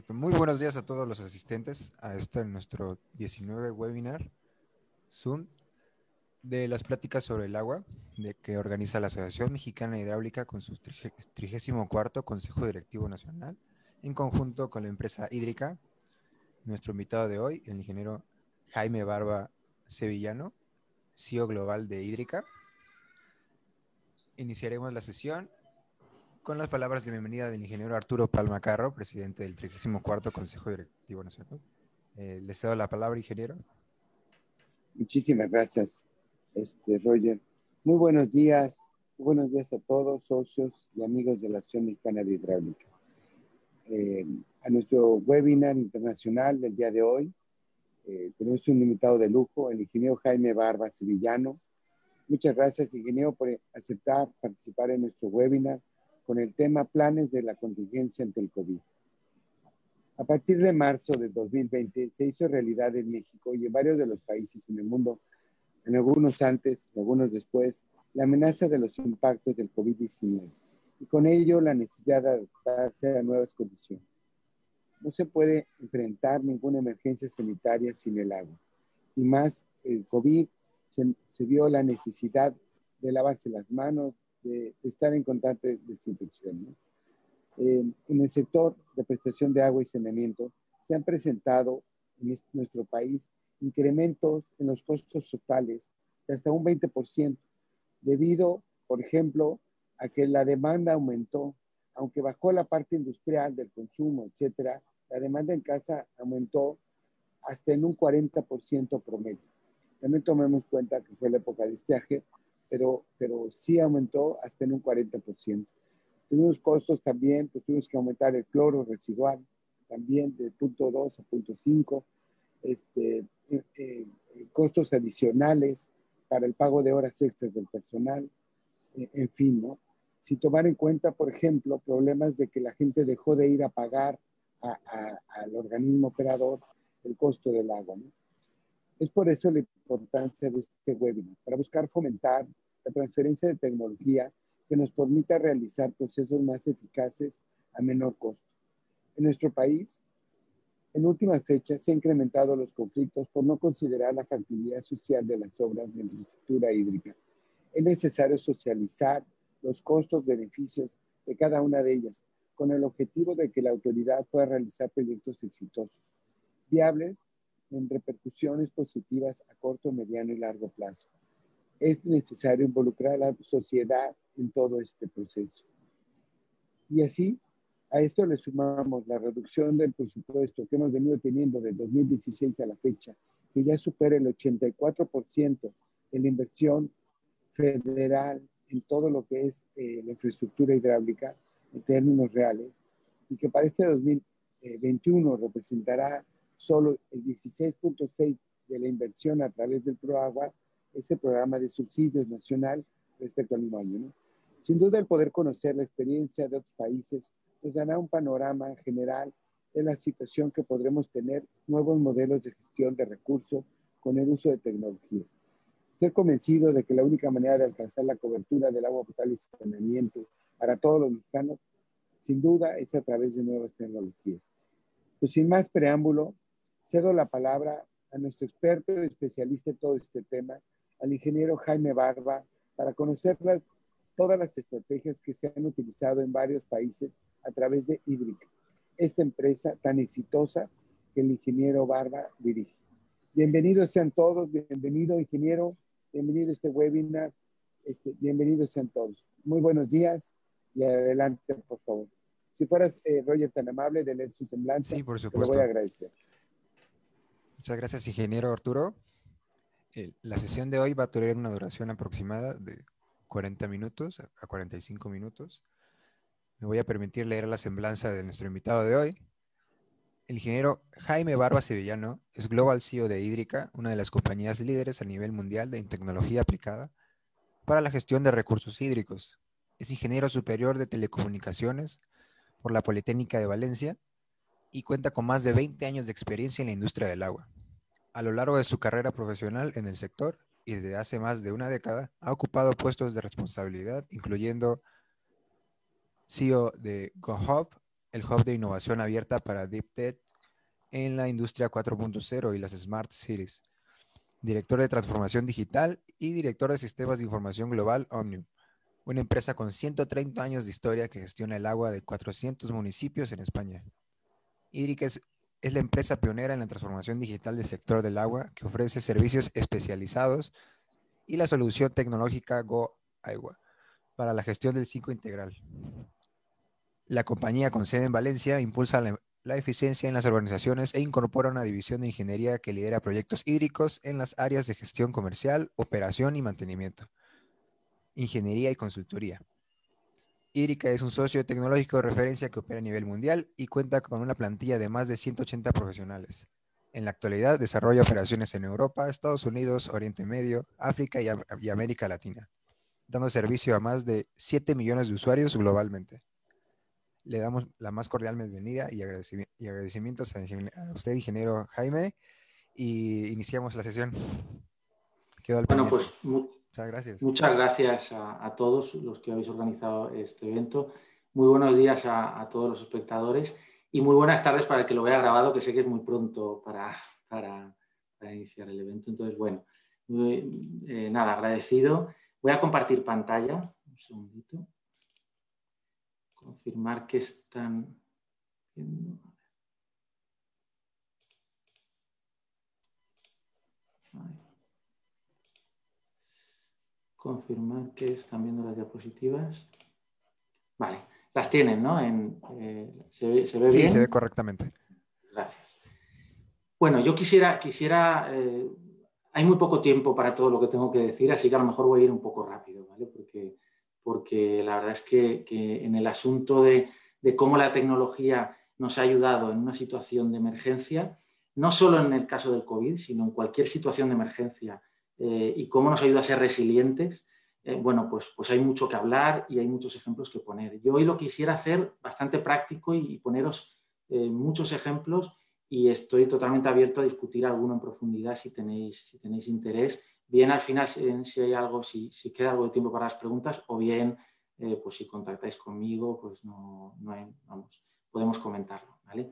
Muy buenos días a todos los asistentes a nuestro 19 webinar Zoom de las pláticas sobre el agua que organiza la Asociación Mexicana Hidráulica con su 34º Consejo Directivo Nacional en conjunto con la empresa hídrica. Nuestro invitado de hoy, el ingeniero Jaime Barba Sevillano, CEO global de Hídrica. Iniciaremos la sesión con las palabras de bienvenida del ingeniero Arturo Palma Carro, presidente del 34º Consejo Directivo Nacional. Le cedo la palabra, ingeniero. Muchísimas gracias, Roger. Muy buenos días a todos, socios y amigos de la Asociación Mexicana de Hidráulica. A nuestro webinar internacional del día de hoy, tenemos un invitado de lujo, el ingeniero Jaime Barba Sevillano. Muchas gracias, ingeniero, por aceptar participar en nuestro webinar con el tema Planes de la Contingencia ante el COVID. A partir de marzo de 2020 se hizo realidad en México y en varios de los países en el mundo, en algunos antes, en algunos después, la amenaza de los impactos del COVID-19 y con ello la necesidad de adaptarse a nuevas condiciones. No se puede enfrentar ninguna emergencia sanitaria sin el agua y más el COVID se vio la necesidad de lavarse las manos, de estar en constante desinfección, ¿no? En el sector de prestación de agua y saneamiento se han presentado en nuestro país incrementos en los costos totales de hasta un 20%, debido, por ejemplo, a que la demanda aumentó, aunque bajó la parte industrial del consumo, etcétera, la demanda en casa aumentó hasta en un 40% promedio. También tomemos cuenta que fue la época de estiaje, pero sí aumentó hasta en un 40%. Tuvimos costos también, pues tuvimos que aumentar el cloro residual, también de 0.2 a 0.5, costos adicionales para el pago de horas extras del personal, en fin, ¿no? Sin tomar en cuenta, por ejemplo, problemas de que la gente dejó de ir a pagar al organismo operador el costo del agua, ¿no? Es por eso la importancia de este webinar, para buscar fomentar la transferencia de tecnología que nos permita realizar procesos más eficaces a menor costo. En nuestro país, en últimas fechas, se han incrementado los conflictos por no considerar la factibilidad social de las obras de infraestructura hídrica. Es necesario socializar los costos-beneficios de cada una de ellas, con el objetivo de que la autoridad pueda realizar proyectos exitosos, viables en repercusiones positivas a corto, mediano y largo plazo. Es necesario involucrar a la sociedad en todo este proceso. Y así, a esto le sumamos la reducción del presupuesto que hemos venido teniendo de 2016 a la fecha, que ya supera el 84% de la inversión federal en todo lo que es la infraestructura hidráulica en términos reales, y que para este 2021 representará solo el 16.6% de la inversión a través del PROAGUA, ese programa de subsidios nacional respecto al mismo año, ¿no? Sin duda, el poder conocer la experiencia de otros países nos dará un panorama general de la situación que podremos tener nuevos modelos de gestión de recursos con el uso de tecnologías. Estoy convencido de que la única manera de alcanzar la cobertura del agua potable y saneamiento para todos los mexicanos, sin duda, es a través de nuevas tecnologías. Pues sin más preámbulo, cedo la palabra a nuestro experto y especialista en todo este tema, al ingeniero Jaime Barba, para conocer todas las estrategias que se han utilizado en varios países a través de Hídrica, esta empresa tan exitosa que el ingeniero Barba dirige. Bienvenidos sean todos, bienvenido ingeniero, bienvenido a este webinar, bienvenidos sean todos. Muy buenos días y adelante, por favor. Si fueras, Roger, tan amable de leer su semblanza, Sí, por te lo voy a supuesto. agradecer. Muchas gracias, ingeniero Arturo. La sesión de hoy va a tener una duración aproximada de 40 minutos a 45 minutos. Me voy a permitir leer la semblanza de nuestro invitado de hoy. El ingeniero Jaime Barba Sevillano es Global CEO de Hídrica, una de las compañías líderes a nivel mundial en tecnología aplicada para la gestión de recursos hídricos. Es ingeniero superior de telecomunicaciones por la Politécnica de Valencia y cuenta con más de 20 años de experiencia en la industria del agua. A lo largo de su carrera profesional en el sector y desde hace más de una década, ha ocupado puestos de responsabilidad, incluyendo CEO de GoHub, el hub de innovación abierta para Deep Tech en la industria 4.0 y las Smart Cities, director de transformación digital y director de sistemas de información global Omnium, una empresa con 130 años de historia que gestiona el agua de 400 municipios en España. Hídrica es la empresa pionera en la transformación digital del sector del agua que ofrece servicios especializados y la solución tecnológica Go Agua para la gestión del ciclo integral. La compañía con sede en Valencia impulsa la eficiencia en las organizaciones e incorpora una división de ingeniería que lidera proyectos hídricos en las áreas de gestión comercial, operación y mantenimiento, ingeniería y consultoría. Hídrica es un socio tecnológico de referencia que opera a nivel mundial y cuenta con una plantilla de más de 180 profesionales. En la actualidad desarrolla operaciones en Europa, Estados Unidos, Oriente Medio, África y América Latina, dando servicio a más de 7 millones de usuarios globalmente. Le damos la más cordial bienvenida y agradecimientos a usted, ingeniero Jaime, y iniciamos la sesión. Quedo al Bueno, pendiente. pues Muchas gracias. Muchas gracias a todos los que habéis organizado este evento. Muy buenos días a todos los espectadores y muy buenas tardes para el que lo vea grabado, que sé que es muy pronto para iniciar el evento. Entonces, bueno, nada, agradecido. Voy a compartir pantalla. Un segundito. Confirmar que están viendo. Confirmar que están viendo las diapositivas. Vale, las tienen, ¿no? ¿Se ve bien? Sí, se ve correctamente. Gracias. Bueno, yo quisiera hay muy poco tiempo para todo lo que tengo que decir, así que a lo mejor voy a ir un poco rápido, ¿vale? Porque la verdad es que en el asunto de cómo la tecnología nos ha ayudado en una situación de emergencia, no solo en el caso del COVID, sino en cualquier situación de emergencia, y cómo nos ayuda a ser resilientes, bueno, pues hay mucho que hablar y hay muchos ejemplos que poner. Yo hoy lo quisiera hacer bastante práctico y poneros muchos ejemplos, y estoy totalmente abierto a discutir alguno en profundidad si tenéis interés. Bien, al final, si hay algo, si queda algo de tiempo para las preguntas, o bien, pues si contactáis conmigo, pues no hay, vamos, podemos comentarlo, ¿vale?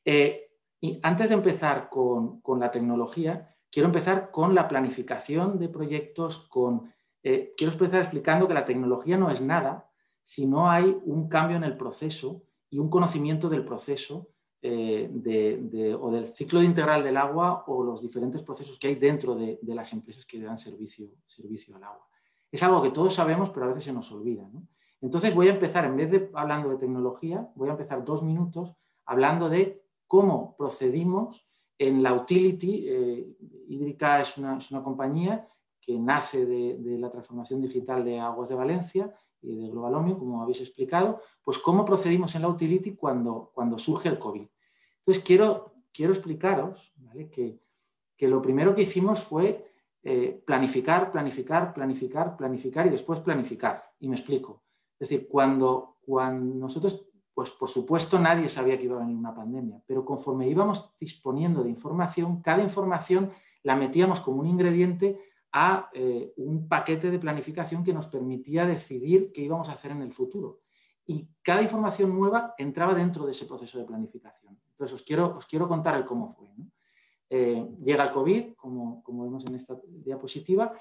Y antes de empezar con la tecnología, quiero empezar con la planificación de proyectos, quiero empezar explicando que la tecnología no es nada si no hay un cambio en el proceso y un conocimiento del proceso o del ciclo integral del agua o los diferentes procesos que hay dentro de las empresas que dan servicio al agua. Es algo que todos sabemos, pero a veces se nos olvida, ¿no? Entonces voy a empezar, en vez de hablando de tecnología, voy a empezar 2 minutos hablando de cómo procedimos en la utility. Hídrica es una compañía que nace de la transformación digital de Aguas de Valencia y de Global Omnium, como habéis explicado, pues cómo procedimos en la utility cuando surge el COVID. Entonces, quiero explicaros, ¿vale?, que lo primero que hicimos fue planificar y después planificar. Y me explico. Es decir, cuando nosotros, pues por supuesto nadie sabía que iba a venir una pandemia, pero conforme íbamos disponiendo de información, cada información la metíamos como un ingrediente a un paquete de planificación que nos permitía decidir qué íbamos a hacer en el futuro. Y cada información nueva entraba dentro de ese proceso de planificación. Entonces, os quiero contar el cómo fue, ¿no? Llega el COVID, como vemos en esta diapositiva,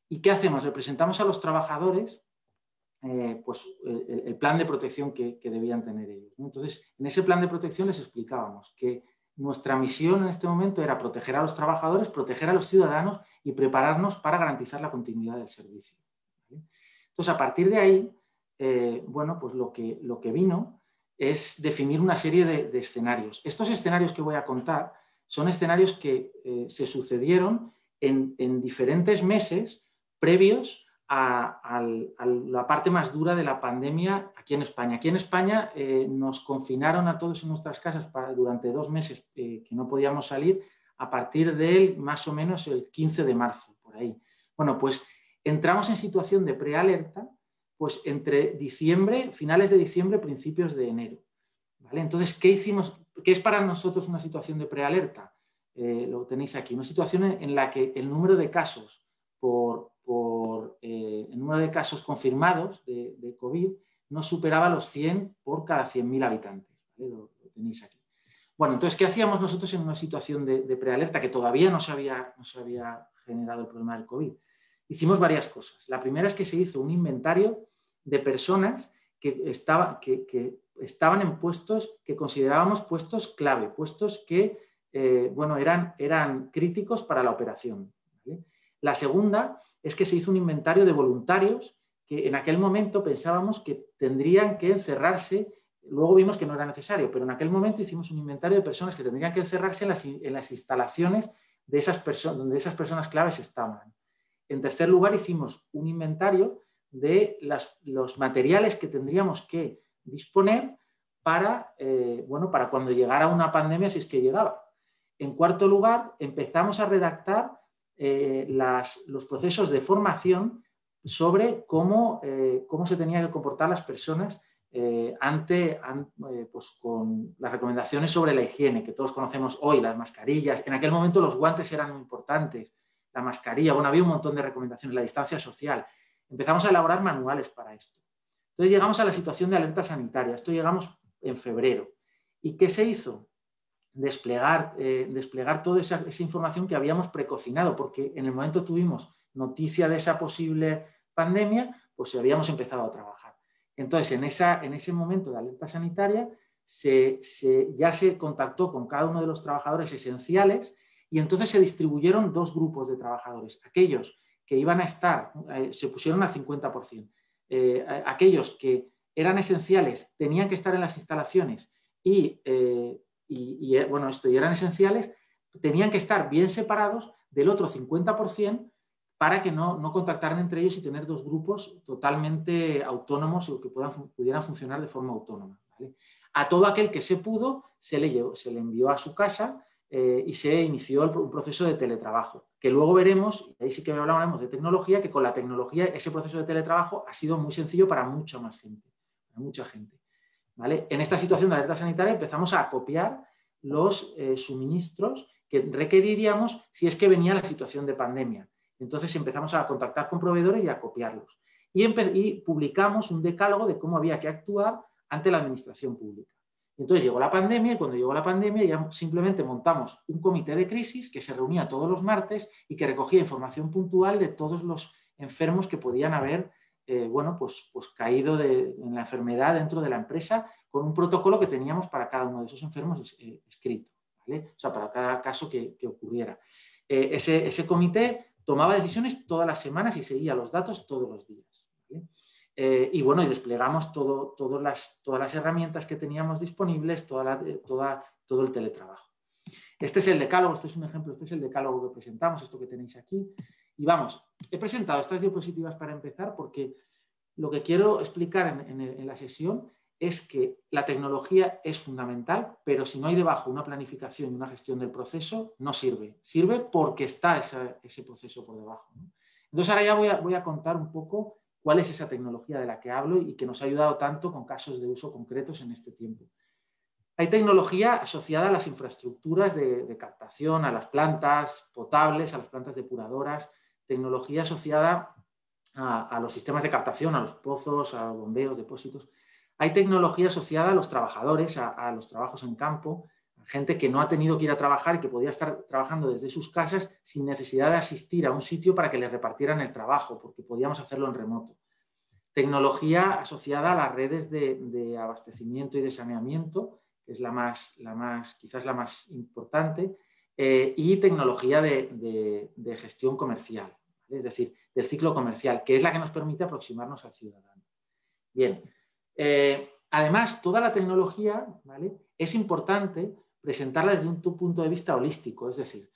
¿y qué hacemos? Le presentamos a los trabajadores pues, el plan de protección que debían tener ellos, ¿no? Entonces, en ese plan de protección les explicábamos que nuestra misión en este momento era proteger a los trabajadores, proteger a los ciudadanos y prepararnos para garantizar la continuidad del servicio, ¿vale? Entonces, a partir de ahí, bueno, pues lo que vino es definir una serie de escenarios. Estos escenarios que voy a contar son escenarios que se sucedieron en diferentes meses previos a la parte más dura de la pandemia aquí en España. Aquí en España nos confinaron a todos en nuestras casas durante 2 meses que no podíamos salir, a partir del más o menos el 15 de marzo, por ahí. Bueno, pues entramos en situación de prealerta pues entre diciembre, finales de diciembre, principios de enero, ¿vale? Entonces, ¿qué hicimos? ¿Qué es para nosotros una situación de prealerta? Lo tenéis aquí, una situación en la que el número de casos el número de casos confirmados de COVID no superaba los 100 por cada 100.000 habitantes, ¿vale? Lo tenéis aquí. Bueno, entonces, ¿qué hacíamos nosotros en una situación de prealerta que todavía no se había generado el problema del COVID? Hicimos varias cosas. La primera es que se hizo un inventario de personas que estaban en puestos que considerábamos puestos clave, puestos que eran críticos para la operación, ¿vale? La segunda es que se hizo un inventario de voluntarios que en aquel momento pensábamos que tendrían que encerrarse. Luego vimos que no era necesario, pero en aquel momento hicimos un inventario de personas que tendrían que encerrarse en las instalaciones de donde esas personas claves estaban. En tercer lugar, hicimos un inventario de los materiales que tendríamos que disponer para cuando llegara una pandemia, si es que llegaba. En cuarto lugar, empezamos a redactar los procesos de formación sobre cómo se tenían que comportar las personas con las recomendaciones sobre la higiene, que todos conocemos hoy, las mascarillas. En aquel momento los guantes eran muy importantes, la mascarilla, había un montón de recomendaciones, la distancia social. Empezamos a elaborar manuales para esto. Entonces llegamos a la situación de alerta sanitaria. Esto llegamos en febrero. ¿Y qué se hizo? Desplegar toda esa información que habíamos precocinado, porque en el momento tuvimos noticia de esa posible pandemia, pues habíamos empezado a trabajar. Entonces, en ese momento de alerta sanitaria, ya se contactó con cada uno de los trabajadores esenciales y entonces se distribuyeron dos grupos de trabajadores. Aquellos que iban a estar, se pusieron al 50%. Aquellos que eran esenciales tenían que estar en las instalaciones y eran esenciales, tenían que estar bien separados del otro 50% para que no contactaran entre ellos y tener dos grupos totalmente autónomos o que pudieran funcionar de forma autónoma, ¿vale? A todo aquel que se pudo se le envió a su casa y se inició un proceso de teletrabajo, que luego veremos, y ahí sí que hablaremos de tecnología, que con la tecnología ese proceso de teletrabajo ha sido muy sencillo para mucha más gente, mucha gente, ¿vale? En esta situación de alerta sanitaria empezamos a copiar los suministros que requeriríamos si es que venía la situación de pandemia. Entonces empezamos a contactar con proveedores y a copiarlos. Y publicamos un decálogo de cómo había que actuar ante la administración pública. Entonces llegó la pandemia y cuando llegó la pandemia ya simplemente montamos un comité de crisis que se reunía todos los martes y que recogía información puntual de todos los enfermos que podían haber caído en la enfermedad dentro de la empresa, con un protocolo que teníamos para cada uno de esos enfermos escrito, ¿vale? O sea, para cada caso que ocurriera. Ese comité tomaba decisiones todas las semanas y seguía los datos todos los días, ¿vale? Y desplegamos todas las herramientas que teníamos disponibles, todo el teletrabajo. Este es el decálogo, este es un ejemplo, este es el decálogo que presentamos, esto que tenéis aquí. Y vamos, he presentado estas diapositivas para empezar porque lo que quiero explicar en la sesión es que la tecnología es fundamental, pero si no hay debajo una planificación y una gestión del proceso, no sirve. Sirve porque está ese proceso por debajo, ¿no? Entonces ahora ya voy a contar un poco cuál es esa tecnología de la que hablo y que nos ha ayudado tanto con casos de uso concretos en este tiempo. Hay tecnología asociada a las infraestructuras de captación, a las plantas potables, a las plantas depuradoras, tecnología asociada a los sistemas de captación, a los pozos, a los bombeos, depósitos. Hay tecnología asociada a los trabajadores, a los trabajos en campo, a gente que no ha tenido que ir a trabajar y que podía estar trabajando desde sus casas sin necesidad de asistir a un sitio para que les repartieran el trabajo, porque podíamos hacerlo en remoto. Tecnología asociada a las redes de abastecimiento y de saneamiento, que es quizás la más importante, y tecnología de gestión comercial, ¿vale? Es decir, del ciclo comercial, que es la que nos permite aproximarnos al ciudadano. Bien. Además, toda la tecnología, ¿vale?, es importante presentarla desde un punto de vista holístico, es decir,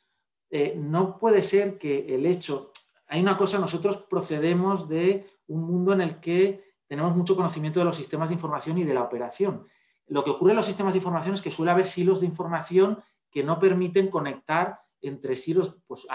no puede ser que el hecho... Hay una cosa, nosotros procedemos de un mundo en el que tenemos mucho conocimiento de los sistemas de información y de la operación. Lo que ocurre en los sistemas de información es que suele haber silos de información que no permiten conectar entre silos, pues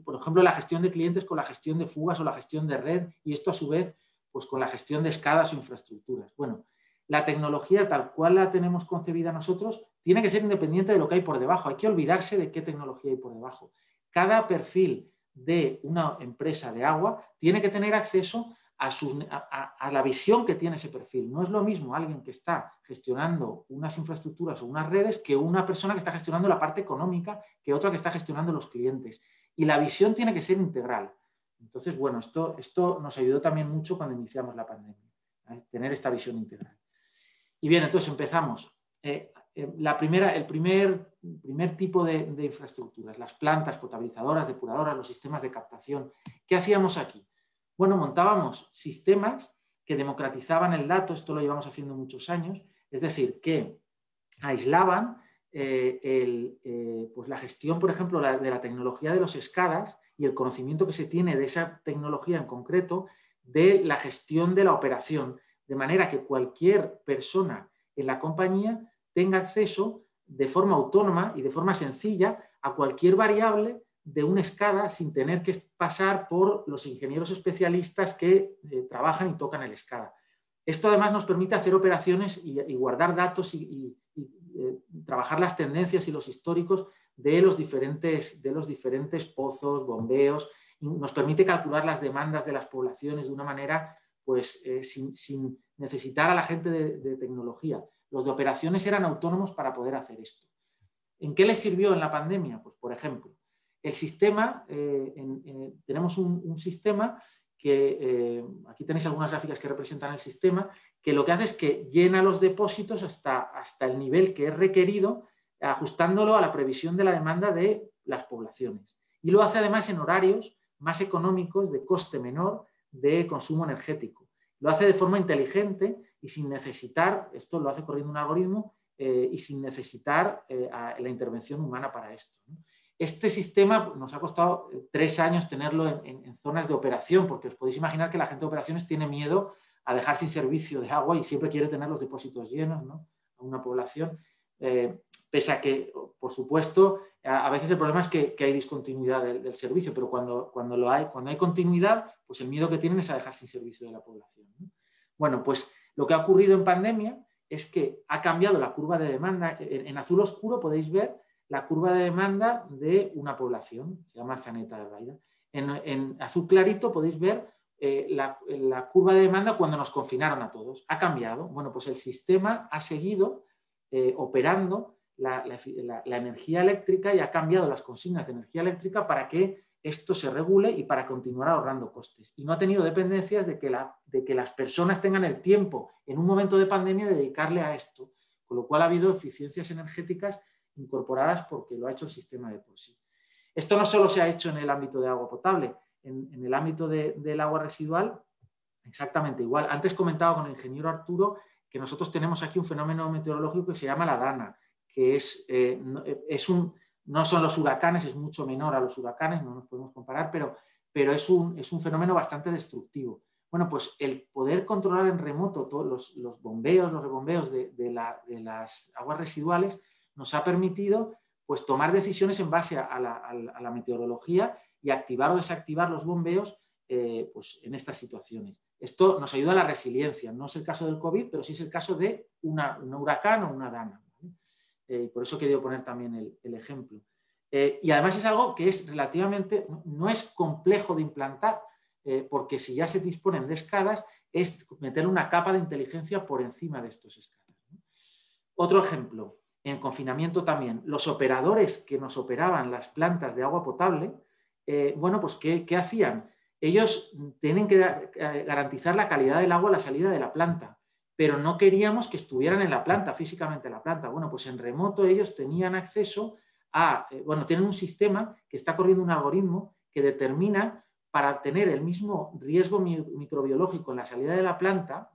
por ejemplo, la gestión de clientes con la gestión de fugas o la gestión de red, y esto a su vez pues con la gestión de escadas o infraestructuras. Bueno, la tecnología tal cual la tenemos concebida nosotros tiene que ser independiente de lo que hay por debajo. Hay que olvidarse de qué tecnología hay por debajo. Cada perfil de una empresa de agua tiene que tener acceso a la visión que tiene ese perfil. No es lo mismo alguien que está gestionando unas infraestructuras o unas redes que una persona que está gestionando la parte económica, que otra que está gestionando los clientes. Y la visión tiene que ser integral. Entonces, bueno, esto nos ayudó también mucho cuando iniciamos la pandemia, tener esta visión integral. Y bien, entonces empezamos. El primer tipo de infraestructuras, las plantas potabilizadoras, depuradoras, los sistemas de captación. ¿Qué hacíamos aquí? Bueno, montábamos sistemas que democratizaban el dato, esto lo llevamos haciendo muchos años, es decir, que aislaban pues la gestión, por ejemplo, de la tecnología de los SCADAs y el conocimiento que se tiene de esa tecnología en concreto de la gestión de la operación, de manera que cualquier persona en la compañía tenga acceso de forma autónoma y de forma sencilla a cualquier variable de un SCADA sin tener que pasar por los ingenieros especialistas que trabajan y tocan el SCADA. Esto además nos permite hacer operaciones y guardar datos y trabajar las tendencias y los históricos de los diferentes pozos, bombeos. Nos permite calcular las demandas de las poblaciones de una manera pues, sin necesitar a la gente de tecnología. Los de operaciones eran autónomos para poder hacer esto. ¿En qué les sirvió en la pandemia? Pues, por ejemplo, el sistema, tenemos un sistema que, aquí tenéis algunas gráficas que representan el sistema, que lo que hace es que llena los depósitos hasta el nivel que es requerido, ajustándolo a la previsión de la demanda de las poblaciones. Y lo hace además en horarios más económicos, de coste menor, de consumo energético. Lo hace de forma inteligente y sin necesitar, esto lo hace corriendo un algoritmo, y sin necesitar la intervención humana para esto, ¿no? Este sistema nos ha costado 3 años tenerlo en zonas de operación, porque os podéis imaginar que la gente de operaciones tiene miedo a dejar sin servicio de agua y siempre quiere tener los depósitos llenos, ¿no? A una población, pese a que, por supuesto, a veces el problema es que hay discontinuidad del servicio, pero cuando hay continuidad, pues el miedo que tienen es a dejar sin servicio de la población, ¿no? Bueno, pues lo que ha ocurrido en pandemia es que ha cambiado la curva de demanda. En azul oscuro podéis ver la curva de demanda de una población, se llama Zaneta del Baida. En azul clarito podéis ver la curva de demanda cuando nos confinaron a todos. Ha cambiado. Bueno, pues el sistema ha seguido operando la energía eléctrica y ha cambiado las consignas de energía eléctrica para que esto se regule y para continuar ahorrando costes. Y no ha tenido dependencias de que las personas tengan el tiempo en un momento de pandemia de dedicarle a esto, con lo cual ha habido eficiencias energéticas incorporadas porque lo ha hecho el sistema de por sí. Esto no solo se ha hecho en el ámbito de agua potable, en el ámbito del agua residual, exactamente igual. Antes comentaba con el ingeniero Arturo que nosotros tenemos aquí un fenómeno meteorológico que se llama la DANA, que no son los huracanes, es mucho menor a los huracanes, no nos podemos comparar, pero es un fenómeno bastante destructivo. Bueno, pues el poder controlar en remoto todos los bombeos, los rebombeos de las aguas residuales nos ha permitido pues, tomar decisiones en base a la meteorología y activar o desactivar los bombeos pues, en estas situaciones. Esto nos ayuda a la resiliencia. No es el caso del COVID, pero sí es el caso de un huracán o una DANA, ¿vale? Por eso he querido poner también el ejemplo. Y además es algo que es relativamente, no es complejo de implantar, porque si ya se disponen de SCADAs, es meter una capa de inteligencia por encima de estos SCADAs, ¿no? Otro ejemplo. En confinamiento también, los operadores que nos operaban las plantas de agua potable, bueno, pues ¿qué hacían? Ellos tienen que garantizar la calidad del agua a la salida de la planta, pero no queríamos que estuvieran en la planta, físicamente en la planta. Bueno, pues en remoto ellos tenían acceso tienen un sistema que está corriendo un algoritmo que determina, para tener el mismo riesgo microbiológico en la salida de la planta,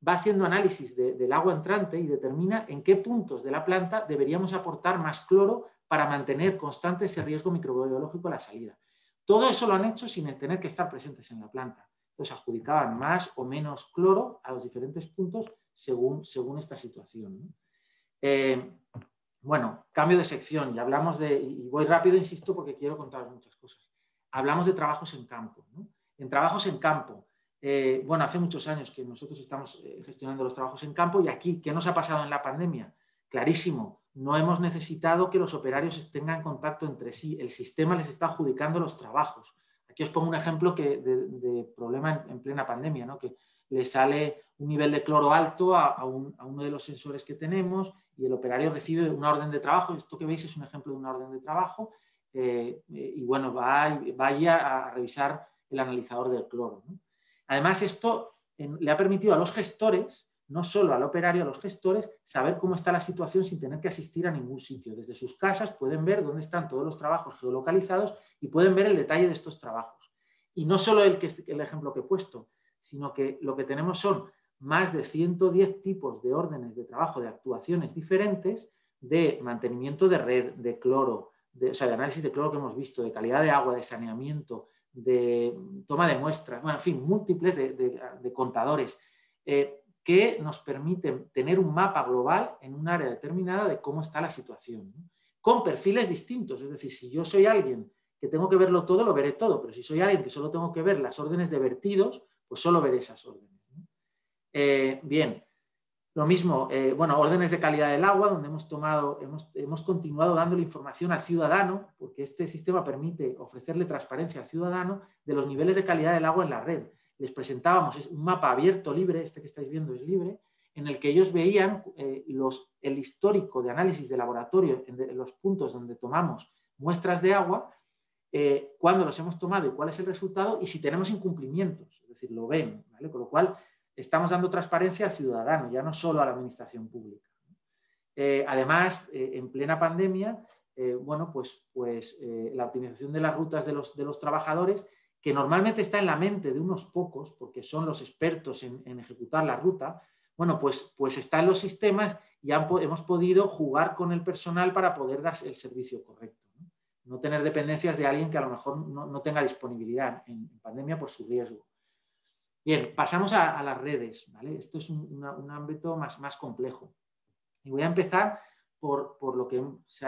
va haciendo análisis del agua entrante y determina en qué puntos de la planta deberíamos aportar más cloro para mantener constante ese riesgo microbiológico a la salida. Todo eso lo han hecho sin tener que estar presentes en la planta. Entonces adjudicaban más o menos cloro a los diferentes puntos según esta situación, ¿no? Bueno, cambio de sección y hablamos y voy rápido, insisto, porque quiero contaros muchas cosas. Hablamos de trabajos en campo, ¿no? En trabajos en campo, bueno, hace muchos años que nosotros estamos gestionando los trabajos en campo y aquí, ¿qué nos ha pasado en la pandemia? Clarísimo, no hemos necesitado que los operarios tengan contacto entre sí, el sistema les está adjudicando los trabajos. Aquí os pongo un ejemplo de problema en plena pandemia, ¿no? Que le sale un nivel de cloro alto a uno de los sensores que tenemos y el operario recibe una orden de trabajo. Esto que veis es un ejemplo de una orden de trabajo y bueno, va a revisar el analizador del cloro, ¿no? Además, esto le ha permitido a los gestores, no solo al operario, a los gestores, saber cómo está la situación sin tener que asistir a ningún sitio. Desde sus casas pueden ver dónde están todos los trabajos geolocalizados y pueden ver el detalle de estos trabajos. Y no solo el ejemplo que he puesto, sino que lo que tenemos son más de 110 tipos de órdenes de trabajo, de actuaciones diferentes, de mantenimiento de red, de cloro, de análisis de cloro que hemos visto, de calidad de agua, de saneamiento, de toma de muestras, bueno, en fin, múltiples de contadores, que nos permiten tener un mapa global en un área determinada de cómo está la situación, ¿no? Con perfiles distintos. Es decir, si yo soy alguien que tengo que verlo todo, lo veré todo, pero si soy alguien que solo tengo que ver las órdenes de vertidos, pues solo veré esas órdenes, ¿no? Bien, lo mismo, bueno, órdenes de calidad del agua, donde hemos continuado dándole información al ciudadano, porque este sistema permite ofrecerle transparencia al ciudadano de los niveles de calidad del agua en la red. Les presentábamos un mapa abierto, libre, este que estáis viendo es libre, en el que ellos veían el histórico de análisis de laboratorio en los puntos donde tomamos muestras de agua, cuándo los hemos tomado y cuál es el resultado y si tenemos incumplimientos, es decir, lo ven, ¿vale? Con lo cual estamos dando transparencia al ciudadano, ya no solo a la administración pública. Además, en plena pandemia, bueno, pues la optimización de las rutas de los trabajadores, que normalmente está en la mente de unos pocos, porque son los expertos en ejecutar la ruta, bueno, pues está en los sistemas y hemos podido jugar con el personal para poder dar el servicio correcto, ¿no? No tener dependencias de alguien que a lo mejor no tenga disponibilidad en pandemia por su riesgo. Bien, pasamos a las redes, ¿vale? Esto es un ámbito más complejo. Y voy a empezar por lo que se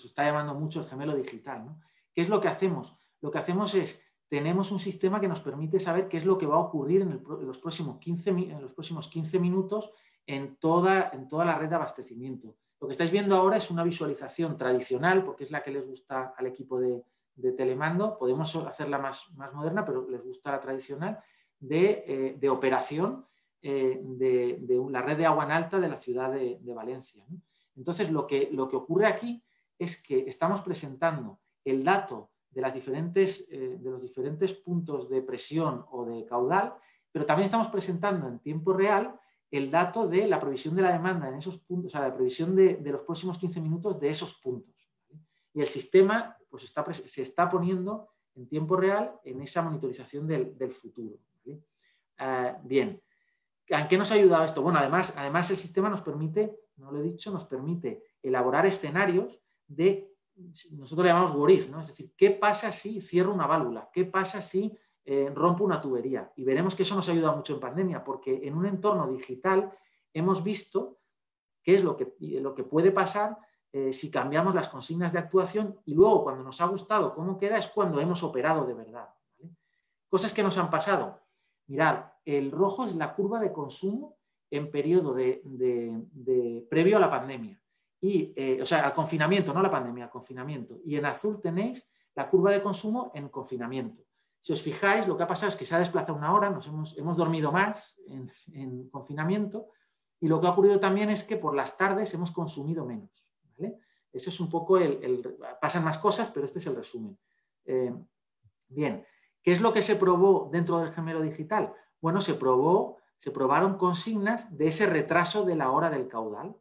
está llamando mucho el gemelo digital, ¿no? ¿Qué es lo que hacemos? Lo que hacemos es, tenemos un sistema que nos permite saber qué es lo que va a ocurrir en los próximos 15 minutos en toda la red de abastecimiento. Lo que estáis viendo ahora es una visualización tradicional, porque es la que les gusta al equipo de Telemando. Podemos hacerla más moderna, pero les gusta la tradicional, de operación de la red de agua en alta de la ciudad de Valencia, ¿no? Entonces, lo que ocurre aquí es que estamos presentando el dato de los diferentes puntos de presión o de caudal, pero también estamos presentando en tiempo real el dato de la previsión de la demanda en esos puntos, o sea, la previsión de los próximos 15 minutos de esos puntos, ¿vale? Y el sistema pues, se está poniendo en tiempo real en esa monitorización del futuro, ¿vale? Bien, ¿en qué nos ha ayudado esto? Bueno, además el sistema nos permite, no lo he dicho, nos permite elaborar escenarios nosotros le llamamos what if, ¿no? Es decir, ¿qué pasa si cierro una válvula? ¿Qué pasa si rompo una tubería? Y veremos que eso nos ha ayudado mucho en pandemia, porque en un entorno digital hemos visto qué es lo que puede pasar si cambiamos las consignas de actuación y luego cuando nos ha gustado cómo queda es cuando hemos operado de verdad, ¿vale? Cosas que nos han pasado. Mirad, el rojo es la curva de consumo en periodo previo a la pandemia. O sea, al confinamiento, no a la pandemia, al confinamiento. Y en azul tenéis la curva de consumo en confinamiento. Si os fijáis, lo que ha pasado es que se ha desplazado una hora, hemos dormido más en confinamiento y lo que ha ocurrido también es que por las tardes hemos consumido menos, ¿vale? Ese es un poco pasan más cosas, pero este es el resumen. Bien, ¿qué es lo que se probó dentro del gemelo digital? Bueno, se probaron consignas de ese retraso de la hora del caudal.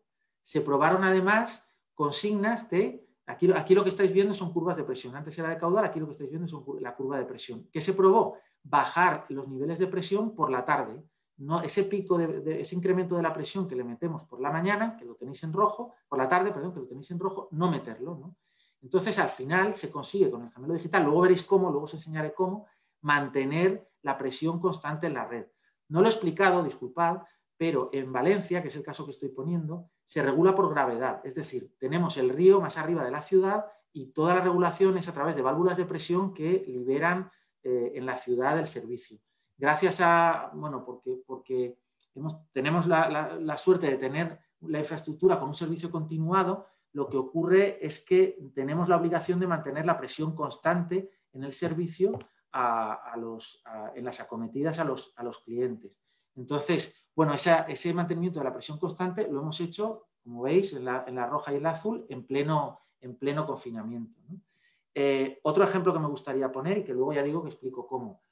Se probaron además consignas de, aquí lo que estáis viendo son curvas de presión, antes era de caudal, aquí lo que estáis viendo es la curva de presión. ¿Qué se probó? Bajar los niveles de presión por la tarde. No, ese pico, ese incremento de la presión que le metemos por la mañana, que lo tenéis en rojo, por la tarde, perdón, que lo tenéis en rojo, no meterlo, ¿no? Entonces, al final se consigue con el gemelo digital, luego veréis cómo, luego os enseñaré cómo, mantener la presión constante en la red. No lo he explicado, disculpad, pero en Valencia, que es el caso que estoy poniendo, se regula por gravedad. Es decir, tenemos el río más arriba de la ciudad y toda la regulación es a través de válvulas de presión que liberan en la ciudad el servicio. Gracias a, bueno, porque tenemos la suerte de tener la infraestructura con un servicio continuado, lo que ocurre es que tenemos la obligación de mantener la presión constante en el servicio en las acometidas a los clientes. Entonces, bueno, ese mantenimiento de la presión constante lo hemos hecho, como veis, en la roja y en la azul, en pleno confinamiento, ¿no? Otro ejemplo que me gustaría poner, y que luego ya digo que explico cómo.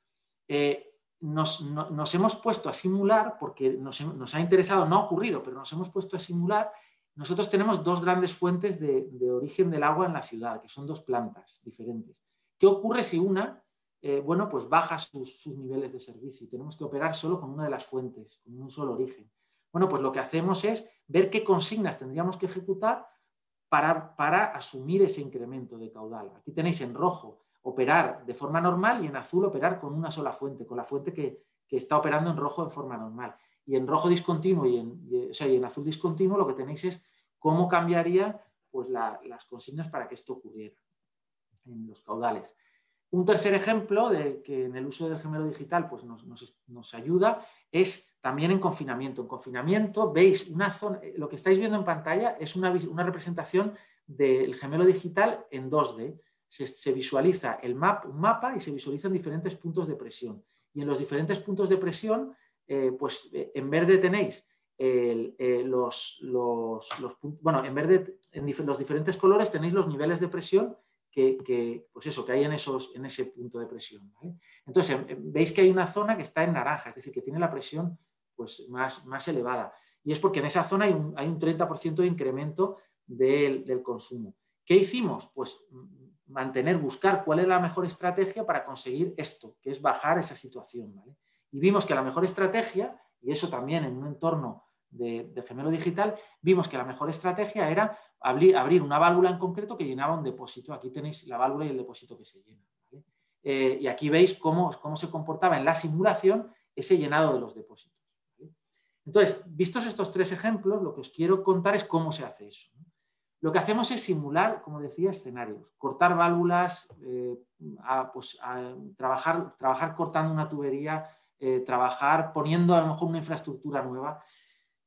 Nos hemos puesto a simular, porque nos ha interesado, no ha ocurrido, pero nos hemos puesto a simular. Nosotros tenemos dos grandes fuentes de origen del agua en la ciudad, que son dos plantas diferentes. ¿Qué ocurre si una bueno, pues baja sus niveles de servicio y tenemos que operar solo con una de las fuentes, con un solo origen? Bueno, pues lo que hacemos es ver qué consignas tendríamos que ejecutar para asumir ese incremento de caudal. Aquí tenéis en rojo operar de forma normal y en azul operar con una sola fuente, con la fuente que está operando en rojo de forma normal. Y en rojo discontinuo y en azul discontinuo lo que tenéis es cómo cambiaría pues, las consignas para que esto ocurriera en los caudales. Un tercer ejemplo de que en el uso del gemelo digital pues, nos ayuda es también en confinamiento. En confinamiento veis una zona, lo que estáis viendo en pantalla es una representación del gemelo digital en 2D. Se visualiza un mapa y se visualizan diferentes puntos de presión. Y en los diferentes puntos de presión, pues en verde tenéis en los diferentes colores tenéis los niveles de presión pues eso, que hay en ese punto de presión, ¿vale? Entonces, veis que hay una zona que está en naranja, es decir, que tiene la presión pues, más elevada. Y es porque en esa zona hay un 30% de incremento del consumo. ¿Qué hicimos? Pues buscar cuál es la mejor estrategia para conseguir esto, que es bajar esa situación, ¿vale? Y vimos que la mejor estrategia, y eso también en un entorno de gemelo digital, vimos que la mejor estrategia era abrir una válvula en concreto que llenaba un depósito. Aquí tenéis la válvula y el depósito que se llena, ¿vale? Y aquí veis cómo se comportaba en la simulación ese llenado de los depósitos, ¿vale? Entonces, vistos estos tres ejemplos, lo que os quiero contar es cómo se hace eso, ¿no? Lo que hacemos es simular, como decía, escenarios, cortar válvulas, trabajar cortando una tubería, trabajar poniendo a lo mejor una infraestructura nueva.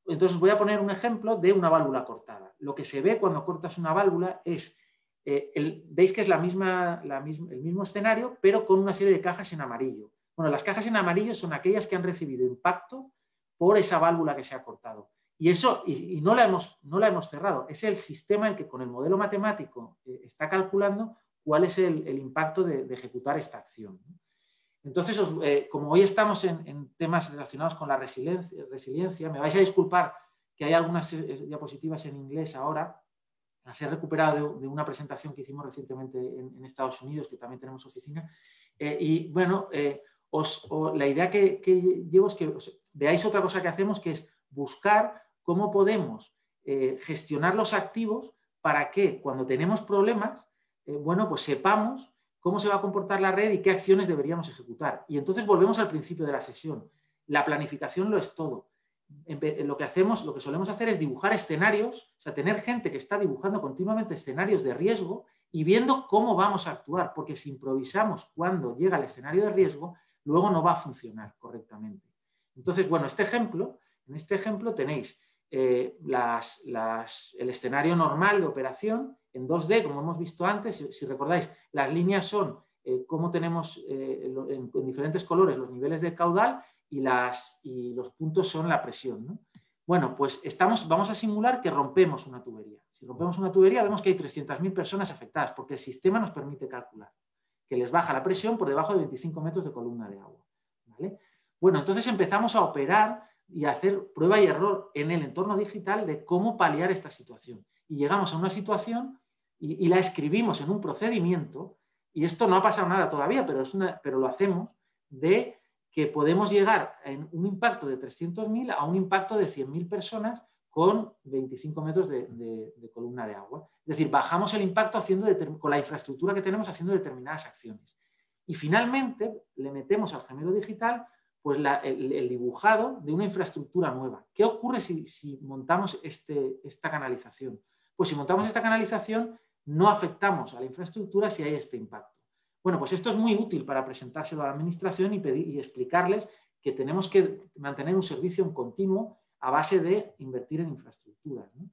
Entonces, os voy a poner un ejemplo de una válvula cortada. Lo que se ve cuando cortas una válvula es, veis que es el mismo escenario, pero con una serie de cajas en amarillo. Bueno, las cajas en amarillo son aquellas que han recibido impacto por esa válvula que se ha cortado. Y eso, y no la hemos cerrado. Es el sistema el que con el modelo matemático está calculando cuál es el impacto de ejecutar esta acción, ¿no? Entonces, como hoy estamos en temas relacionados con la resiliencia, me vais a disculpar que hay algunas diapositivas en inglés ahora. Las he recuperado de una presentación que hicimos recientemente en Estados Unidos, que también tenemos oficina. Y bueno, la idea que llevo es que veáis otra cosa que hacemos, que es buscar cómo podemos gestionar los activos para que cuando tenemos problemas, bueno, pues sepamos cómo se va a comportar la red y qué acciones deberíamos ejecutar. Y entonces volvemos al principio de la sesión. La planificación lo es todo. Lo que solemos hacer es dibujar escenarios, o sea, tener gente que está dibujando continuamente escenarios de riesgo y viendo cómo vamos a actuar, porque si improvisamos cuando llega el escenario de riesgo, luego no va a funcionar correctamente. Entonces, bueno, en este ejemplo tenéis el escenario normal de operación en 2D, como hemos visto antes. Si recordáis, las líneas son cómo tenemos en diferentes colores los niveles de caudal y los puntos son la presión, ¿no? Bueno, pues vamos a simular que rompemos una tubería. Si rompemos una tubería, vemos que hay 300.000 personas afectadas, porque el sistema nos permite calcular que les baja la presión por debajo de 25 metros de columna de agua, ¿vale? Bueno, entonces empezamos a operar y a hacer prueba y error en el entorno digital de cómo paliar esta situación. Y llegamos a una situación y la escribimos en un procedimiento, y esto no ha pasado nada todavía, pero lo hacemos, de que podemos llegar en un impacto de 300.000 a un impacto de 100.000 personas con 25 metros de columna de agua. Es decir, bajamos el impacto con la infraestructura que tenemos haciendo determinadas acciones. Y finalmente le metemos al gemelo digital pues el dibujado de una infraestructura nueva. ¿Qué ocurre si montamos esta canalización? Pues si montamos esta canalización no afectamos a la infraestructura si hay este impacto. Bueno, pues esto es muy útil para presentárselo a la administración y explicarles que tenemos que mantener un servicio en continuo a base de invertir en infraestructuras, ¿no?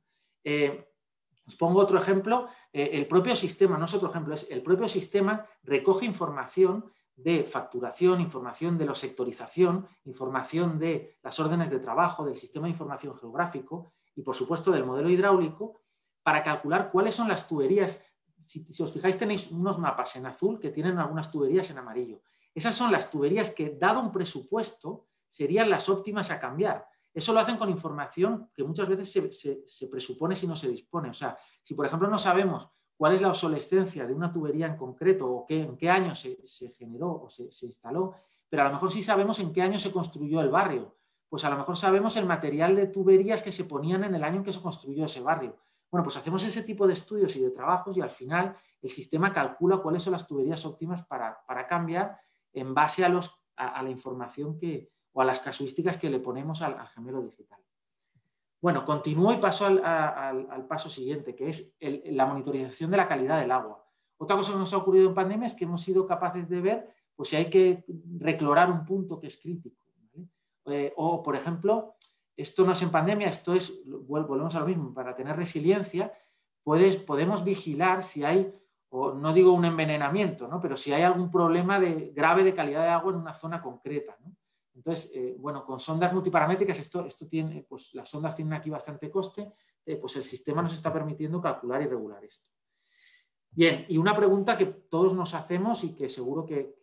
Os pongo otro ejemplo. El propio sistema, no es otro ejemplo, es el propio sistema recoge información de facturación, información de la sectorización, información de las órdenes de trabajo, del sistema de información geográfico y, por supuesto, del modelo hidráulico para calcular cuáles son las tuberías. Si os fijáis, tenéis unos mapas en azul que tienen algunas tuberías en amarillo. Esas son las tuberías que, dado un presupuesto, serían las óptimas a cambiar. Eso lo hacen con información que muchas veces se presupone si no se dispone. O sea, si por ejemplo no sabemos cuál es la obsolescencia de una tubería en concreto o en qué año se generó o se instaló, pero a lo mejor sí sabemos en qué año se construyó el barrio. Pues a lo mejor sabemos el material de tuberías que se ponían en el año en que se construyó ese barrio. Bueno, pues hacemos ese tipo de estudios y de trabajos y al final el sistema calcula cuáles son las tuberías óptimas para cambiar en base a la información o a las casuísticas que le ponemos al gemelo digital. Bueno, continúo y paso al paso siguiente, que es la monitorización de la calidad del agua. Otra cosa que nos ha ocurrido en pandemia es que hemos sido capaces de ver pues, si hay que reclorar un punto que es crítico, ¿vale? O, por ejemplo, esto no es en pandemia, esto es, volvemos a lo mismo, para tener resiliencia, podemos vigilar si hay, o no digo un envenenamiento, ¿no? Pero si hay algún problema grave de calidad de agua en una zona concreta, ¿no? Entonces, bueno, con sondas multiparamétricas, esto tiene, pues las sondas tienen aquí bastante coste, pues el sistema nos está permitiendo calcular y regular esto. Bien, y una pregunta que todos nos hacemos y que seguro que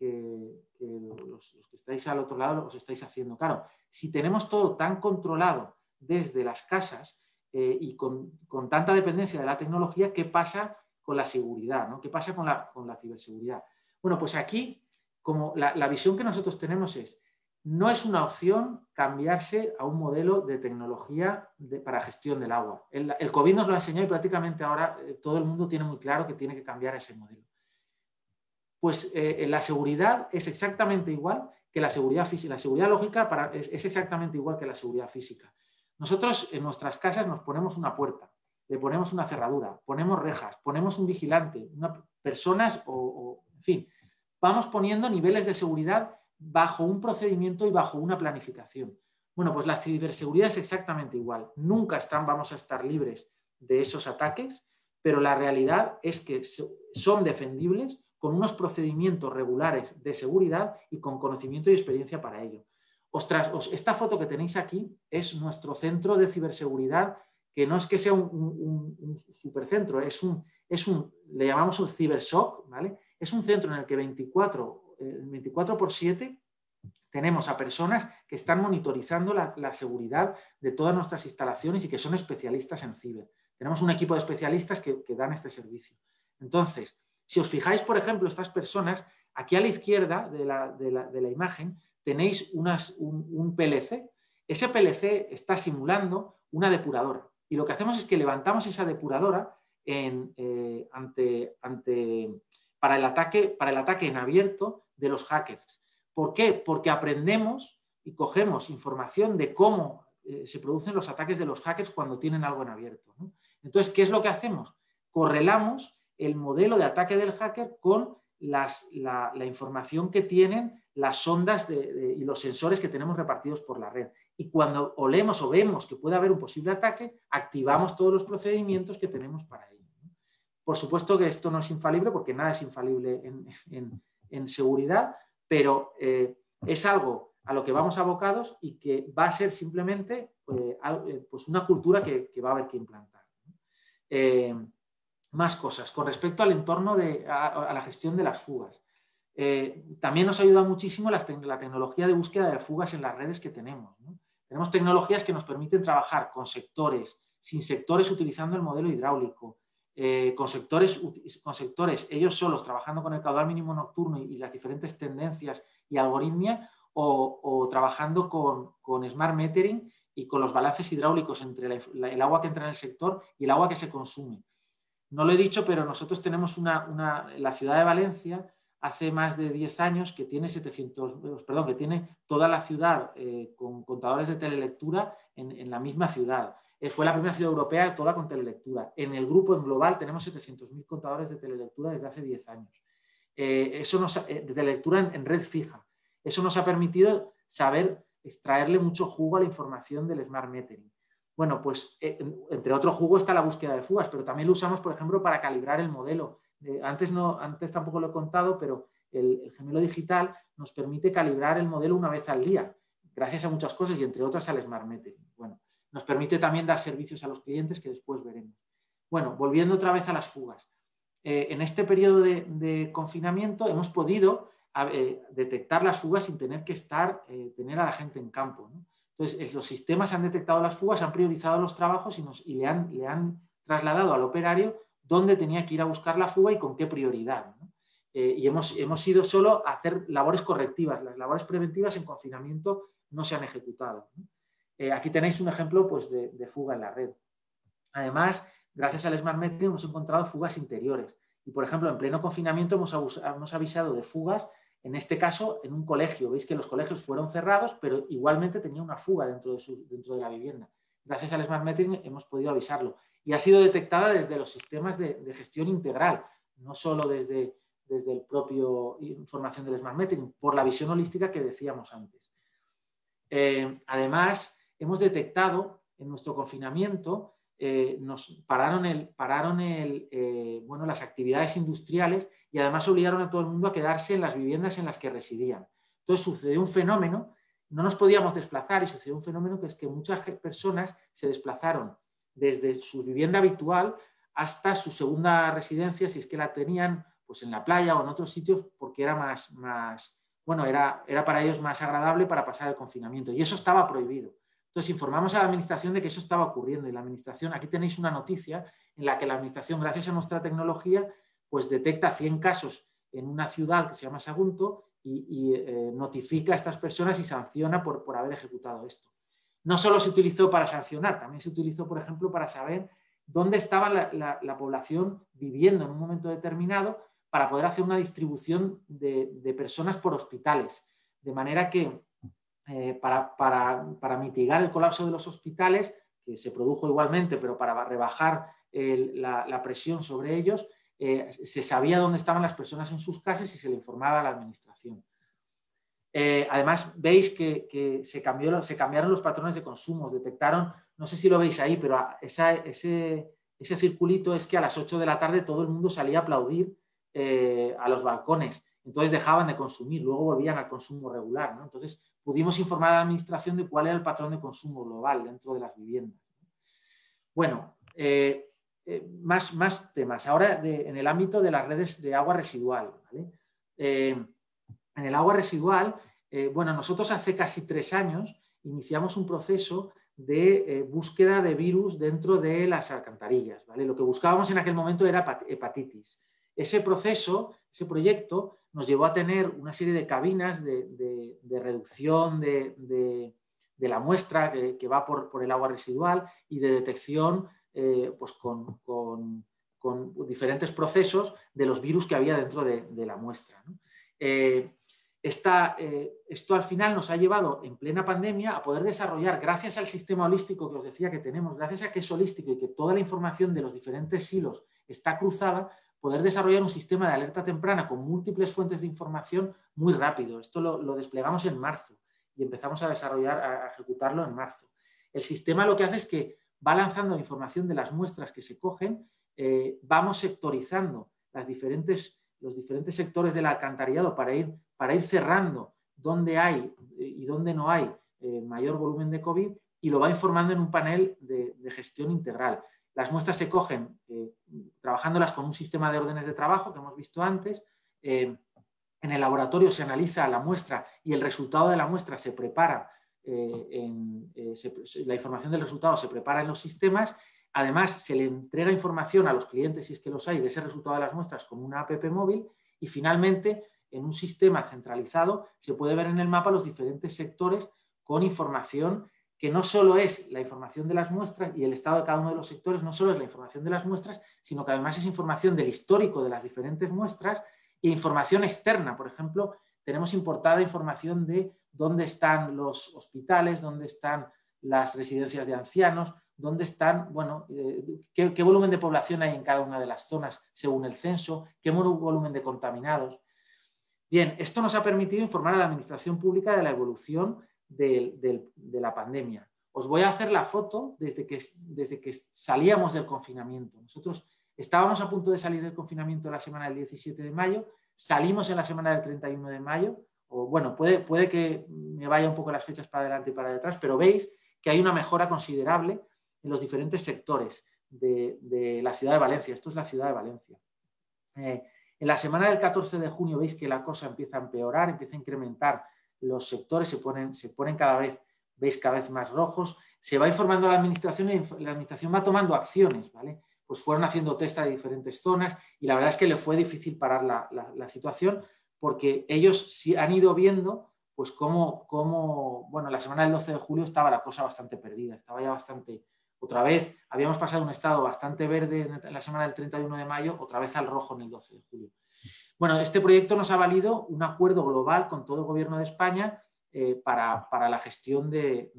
los que estáis al otro lado os estáis haciendo. Claro, si tenemos todo tan controlado desde las casas y con tanta dependencia de la tecnología, ¿qué pasa con la seguridad, ¿no? ¿Qué pasa con la ciberseguridad? Bueno, pues aquí, como la visión que nosotros tenemos es, no es una opción cambiarse a un modelo de tecnología para gestión del agua. El COVID nos lo ha enseñado y prácticamente ahora todo el mundo tiene muy claro que tiene que cambiar ese modelo. Pues la seguridad es exactamente igual que la seguridad física. La seguridad lógica es exactamente igual que la seguridad física. Nosotros en nuestras casas nos ponemos una puerta, le ponemos una cerradura, ponemos rejas, ponemos un vigilante, personas en fin, vamos poniendo niveles de seguridad bajo un procedimiento y bajo una planificación. Bueno, pues la ciberseguridad es exactamente igual. Nunca vamos a estar libres de esos ataques, pero la realidad es que son defendibles con unos procedimientos regulares de seguridad y con conocimiento y experiencia para ello. Esta foto que tenéis aquí es nuestro centro de ciberseguridad, que no es que sea un supercentro, le llamamos un cibershock, ¿vale? Es un centro en el que 24/7 tenemos a personas que están monitorizando la seguridad de todas nuestras instalaciones y que son especialistas en ciber. Tenemos un equipo de especialistas que dan este servicio. Entonces, si os fijáis, por ejemplo, estas personas, aquí a la izquierda de la imagen tenéis un PLC. Ese PLC está simulando una depuradora. Y lo que hacemos es que levantamos esa depuradora para el ataque en abierto de los hackers. ¿Por qué? Porque aprendemos y cogemos información de cómo se producen los ataques de los hackers cuando tienen algo en abierto, ¿no? Entonces, ¿qué es lo que hacemos? Correlamos el modelo de ataque del hacker con la información que tienen las sondas y los sensores que tenemos repartidos por la red. Y cuando olemos o vemos que puede haber un posible ataque, activamos todos los procedimientos que tenemos para ello. Por supuesto que esto no es infalible, porque nada es infalible en seguridad, pero es algo a lo que vamos abocados y que va a ser simplemente pues una cultura que va a haber que implantar. Más cosas. Con respecto al entorno a la gestión de las fugas. También nos ayuda muchísimo la tecnología de búsqueda de fugas en las redes que tenemos, ¿no? Tenemos tecnologías que nos permiten trabajar con sectores, sin sectores utilizando el modelo hidráulico, con sectores ellos solos trabajando con el caudal mínimo nocturno y las diferentes tendencias y algoritmia, o trabajando con smart metering y con los balances hidráulicos entre el agua que entra en el sector y el agua que se consume. No lo he dicho, pero nosotros tenemos la ciudad de Valencia hace más de 10 años que tiene que tiene toda la ciudad con contadores de telelectura en la misma ciudad. Fue la primera ciudad europea toda con telelectura. En el grupo, en global, tenemos 700.000 contadores de telelectura desde hace 10 años. De telelectura en red fija. Eso nos ha permitido saber extraerle mucho jugo a la información del smart metering. Bueno, pues entre otro jugo está la búsqueda de fugas, pero también lo usamos, por ejemplo, para calibrar el modelo. Antes tampoco lo he contado, pero el gemelo digital nos permite calibrar el modelo una vez al día, gracias a muchas cosas y entre otras al Smart Metering. Bueno, nos permite también dar servicios a los clientes que después veremos. Bueno, volviendo otra vez a las fugas. En este periodo de confinamiento hemos podido detectar las fugas sin tener que tener a la gente en campo, ¿no? Entonces, los sistemas han detectado las fugas, han priorizado los trabajos y le han trasladado al operario dónde tenía que ir a buscar la fuga y con qué prioridad, ¿no? Y hemos ido solo a hacer labores correctivas. Las labores preventivas en confinamiento no se han ejecutado, ¿no? Aquí tenéis un ejemplo, pues, de fuga en la red. Además, gracias al Smart Metering hemos encontrado fugas interiores. Y, por ejemplo, en pleno confinamiento hemos avisado de fugas, en este caso, en un colegio. Veis que los colegios fueron cerrados, pero igualmente tenía una fuga dentro de la vivienda. Gracias al Smart Metering hemos podido avisarlo. Y ha sido detectada desde los sistemas de gestión integral, no solo desde el propio información del Smart Metering, por la visión holística que decíamos antes. Además, hemos detectado en nuestro confinamiento, nos pararon las actividades industriales y además obligaron a todo el mundo a quedarse en las viviendas en las que residían. Entonces sucedió un fenómeno, no nos podíamos desplazar y sucedió un fenómeno que es que muchas personas se desplazaron desde su vivienda habitual hasta su segunda residencia, si es que la tenían pues en la playa o en otros sitios, porque era era para ellos más agradable para pasar el confinamiento. Y eso estaba prohibido. Entonces informamos a la administración de que eso estaba ocurriendo y la administración, aquí tenéis una noticia en la que la administración, gracias a nuestra tecnología, pues detecta 100 casos en una ciudad que se llama Sagunto y notifica a estas personas y sanciona por haber ejecutado esto. No solo se utilizó para sancionar, también se utilizó, por ejemplo, para saber dónde estaba la población viviendo en un momento determinado para poder hacer una distribución de personas por hospitales. De manera que para mitigar el colapso de los hospitales, que se produjo igualmente, pero para rebajar la presión sobre ellos, se sabía dónde estaban las personas en sus casas y se le informaba a la administración. Además, veis que se cambiaron los patrones de consumo, detectaron, no sé si lo veis ahí, pero ese circulito es que a las 8 de la tarde todo el mundo salía a aplaudir a los balcones, entonces dejaban de consumir, luego volvían al consumo regular, ¿no? Entonces pudimos informar a la administración de cuál era el patrón de consumo global dentro de las viviendas. Bueno, más temas. Ahora en el ámbito de las redes de agua residual, ¿vale? En el agua residual, nosotros hace casi 3 años iniciamos un proceso de búsqueda de virus dentro de las alcantarillas, ¿vale? Lo que buscábamos en aquel momento era hepatitis. Ese proyecto nos llevó a tener una serie de cabinas de reducción de la muestra que va por el agua residual y de detección pues con diferentes procesos de los virus que había dentro de la muestra, ¿no? Esto al final nos ha llevado en plena pandemia a poder desarrollar, gracias al sistema holístico que os decía que tenemos, gracias a que es holístico y que toda la información de los diferentes silos está cruzada, poder desarrollar un sistema de alerta temprana con múltiples fuentes de información muy rápido. Esto lo desplegamos en marzo y empezamos a ejecutarlo en marzo. El sistema lo que hace es que va lanzando información de las muestras que se cogen, vamos sectorizando los diferentes sectores del alcantarillado para ir cerrando dónde hay y dónde no hay mayor volumen de COVID y lo va informando en un panel de gestión integral. Las muestras se cogen trabajándolas con un sistema de órdenes de trabajo que hemos visto antes. En el laboratorio se analiza la muestra y el resultado de la muestra se prepara, la información del resultado se prepara en los sistemas. Además, se le entrega información a los clientes, si es que los hay, de ese resultado de las muestras con una app móvil y finalmente, en un sistema centralizado, se puede ver en el mapa los diferentes sectores con información que no solo es la información de las muestras y el estado de cada uno de los sectores, no solo es la información de las muestras, sino que además es información del histórico de las diferentes muestras e información externa. Por ejemplo, tenemos importada información de dónde están los hospitales, dónde están las residencias de ancianos, dónde están, qué volumen de población hay en cada una de las zonas según el censo, qué volumen de contaminados. Bien, esto nos ha permitido informar a la administración pública de la evolución de la pandemia. os voy a hacer la foto desde que salíamos del confinamiento. Nosotros estábamos a punto de salir del confinamiento la semana del 17 de mayo, salimos en la semana del 31 de mayo, o bueno, puede que me vaya un poco las fechas para adelante y para detrás, pero veis que hay una mejora considerable en los diferentes sectores de la ciudad de Valencia. Esto es la ciudad de Valencia. En la semana del 14 de junio veis que la cosa empieza a empeorar, empieza a incrementar los sectores, se ponen cada vez más rojos, se va informando a la administración y la administración va tomando acciones, ¿vale? Pues fueron haciendo test de diferentes zonas y la verdad es que le fue difícil parar la situación porque ellos sí han ido viendo pues cómo, bueno, la semana del 12 de julio estaba la cosa bastante perdida, estaba ya bastante, otra vez, habíamos pasado un estado bastante verde en la semana del 31 de mayo, otra vez al rojo en el 12 de julio. Bueno, este proyecto nos ha valido un acuerdo global con todo el gobierno de España para la gestión de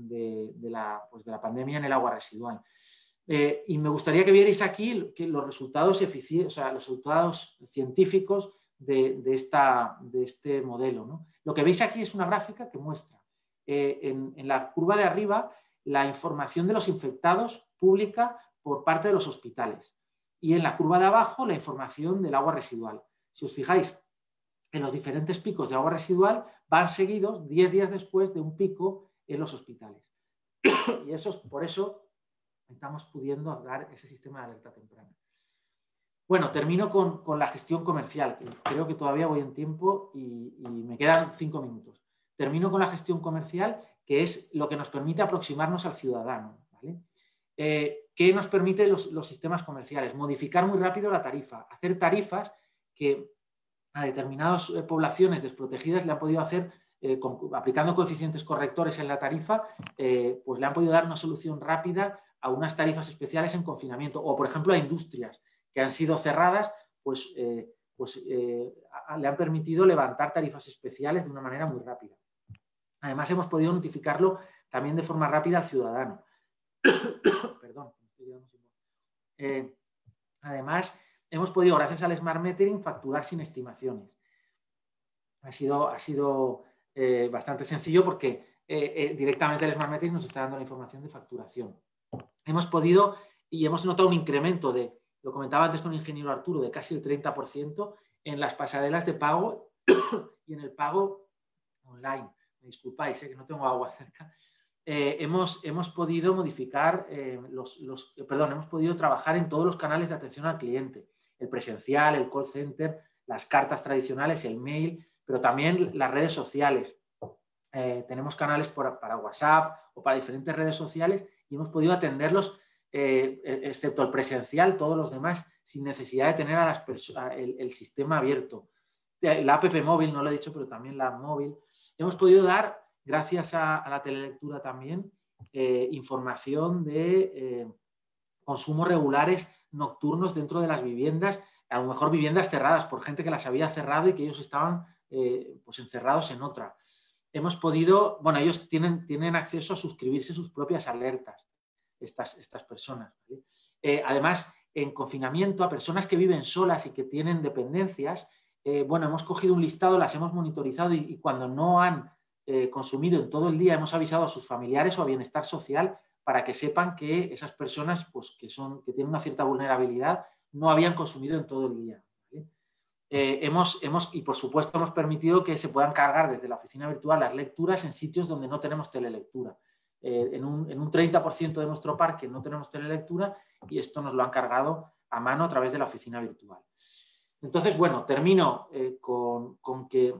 la pandemia en el agua residual. Y me gustaría que vierais aquí que los resultados los resultados científicos de este modelo, ¿no? Lo que veis aquí es una gráfica que muestra en la curva de arriba la información de los infectados pública por parte de los hospitales y en la curva de abajo la información del agua residual. Si os fijáis, en los diferentes picos de agua residual van seguidos 10 días después de un pico en los hospitales. Y por eso estamos pudiendo dar ese sistema de alerta temprana. Bueno, termino con la gestión comercial, que creo que todavía voy en tiempo y me quedan 5 minutos. Termino con la gestión comercial, que es lo que nos permite aproximarnos al ciudadano, ¿vale? ¿Qué nos permite los sistemas comerciales? Modificar muy rápido la tarifa, hacer tarifas que a determinadas poblaciones desprotegidas le han podido hacer, aplicando coeficientes correctores en la tarifa, pues le han podido dar una solución rápida a unas tarifas especiales en confinamiento, o por ejemplo a industrias que han sido cerradas, le han permitido levantar tarifas especiales de una manera muy rápida. Además, hemos podido notificarlo también de forma rápida al ciudadano. Perdón, me estoy quedando sin voz. Además, hemos podido, gracias al Smart Metering, facturar sin estimaciones. Ha sido bastante sencillo porque directamente el Smart Metering nos está dando la información de facturación. Hemos podido y hemos notado un incremento lo comentaba antes con el ingeniero Arturo, de casi el 30% en las pasarelas de pago y en el pago online. Me disculpáis, que no tengo agua cerca. Hemos podido modificar, hemos podido trabajar en todos los canales de atención al cliente, el presencial, el call center, las cartas tradicionales, el mail, pero también las redes sociales. Tenemos canales para WhatsApp o para diferentes redes sociales y hemos podido atenderlos, excepto el presencial, todos los demás, sin necesidad de tener el sistema abierto. La app móvil, no lo he dicho, pero también la app móvil. Hemos podido dar, gracias a la telelectura también, información de consumos regulares nocturnos dentro de las viviendas, a lo mejor viviendas cerradas por gente que las había cerrado y que ellos estaban pues encerrados en otra. Hemos podido, bueno, ellos tienen acceso a suscribirse sus propias alertas, estas personas, ¿vale? Además, en confinamiento, a personas que viven solas y que tienen dependencias, bueno, hemos cogido un listado, las hemos monitorizado y cuando no han consumido en todo el día, hemos avisado a sus familiares o a Bienestar Social para que sepan que esas personas pues, que tienen una cierta vulnerabilidad no habían consumido en todo el día, ¿vale? Y por supuesto hemos permitido que se puedan cargar desde la oficina virtual las lecturas en sitios donde no tenemos telelectura. En un 30% de nuestro parque no tenemos telelectura y esto nos lo han cargado a mano a través de la oficina virtual. Entonces, bueno, termino con que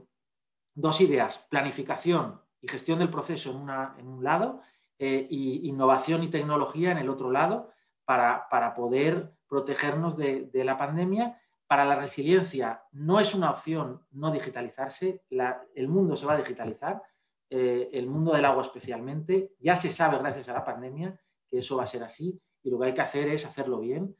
dos ideas, planificación y gestión del proceso en un lado y innovación y tecnología en el otro lado para poder protegernos de la pandemia. Para la resiliencia no es una opción no digitalizarse, el mundo se va a digitalizar, el mundo del agua especialmente, ya se sabe gracias a la pandemia que eso va a ser así y lo que hay que hacer es hacerlo bien.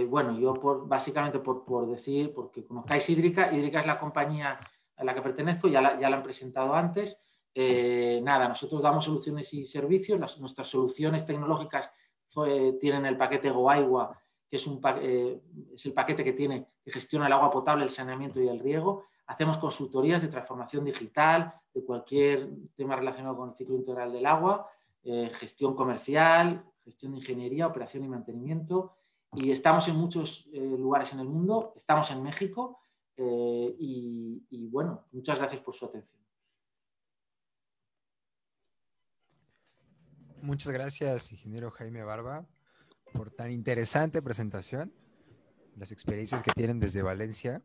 Bueno, yo básicamente por decir, porque conozcáis Hídrica es la compañía a la que pertenezco, ya la han presentado antes. Nada, nosotros damos soluciones y servicios, nuestras soluciones tecnológicas tienen el paquete GoAigua, que es el paquete que gestiona el agua potable, el saneamiento y el riego. Hacemos consultorías de transformación digital, de cualquier tema relacionado con el ciclo integral del agua. gestión comercial, gestión de ingeniería, operación y mantenimiento. Y estamos en muchos lugares en el mundo, estamos en México y bueno, muchas gracias por su atención. Muchas gracias, ingeniero Jaime Barba, por tan interesante presentación, las experiencias que tienen desde Valencia.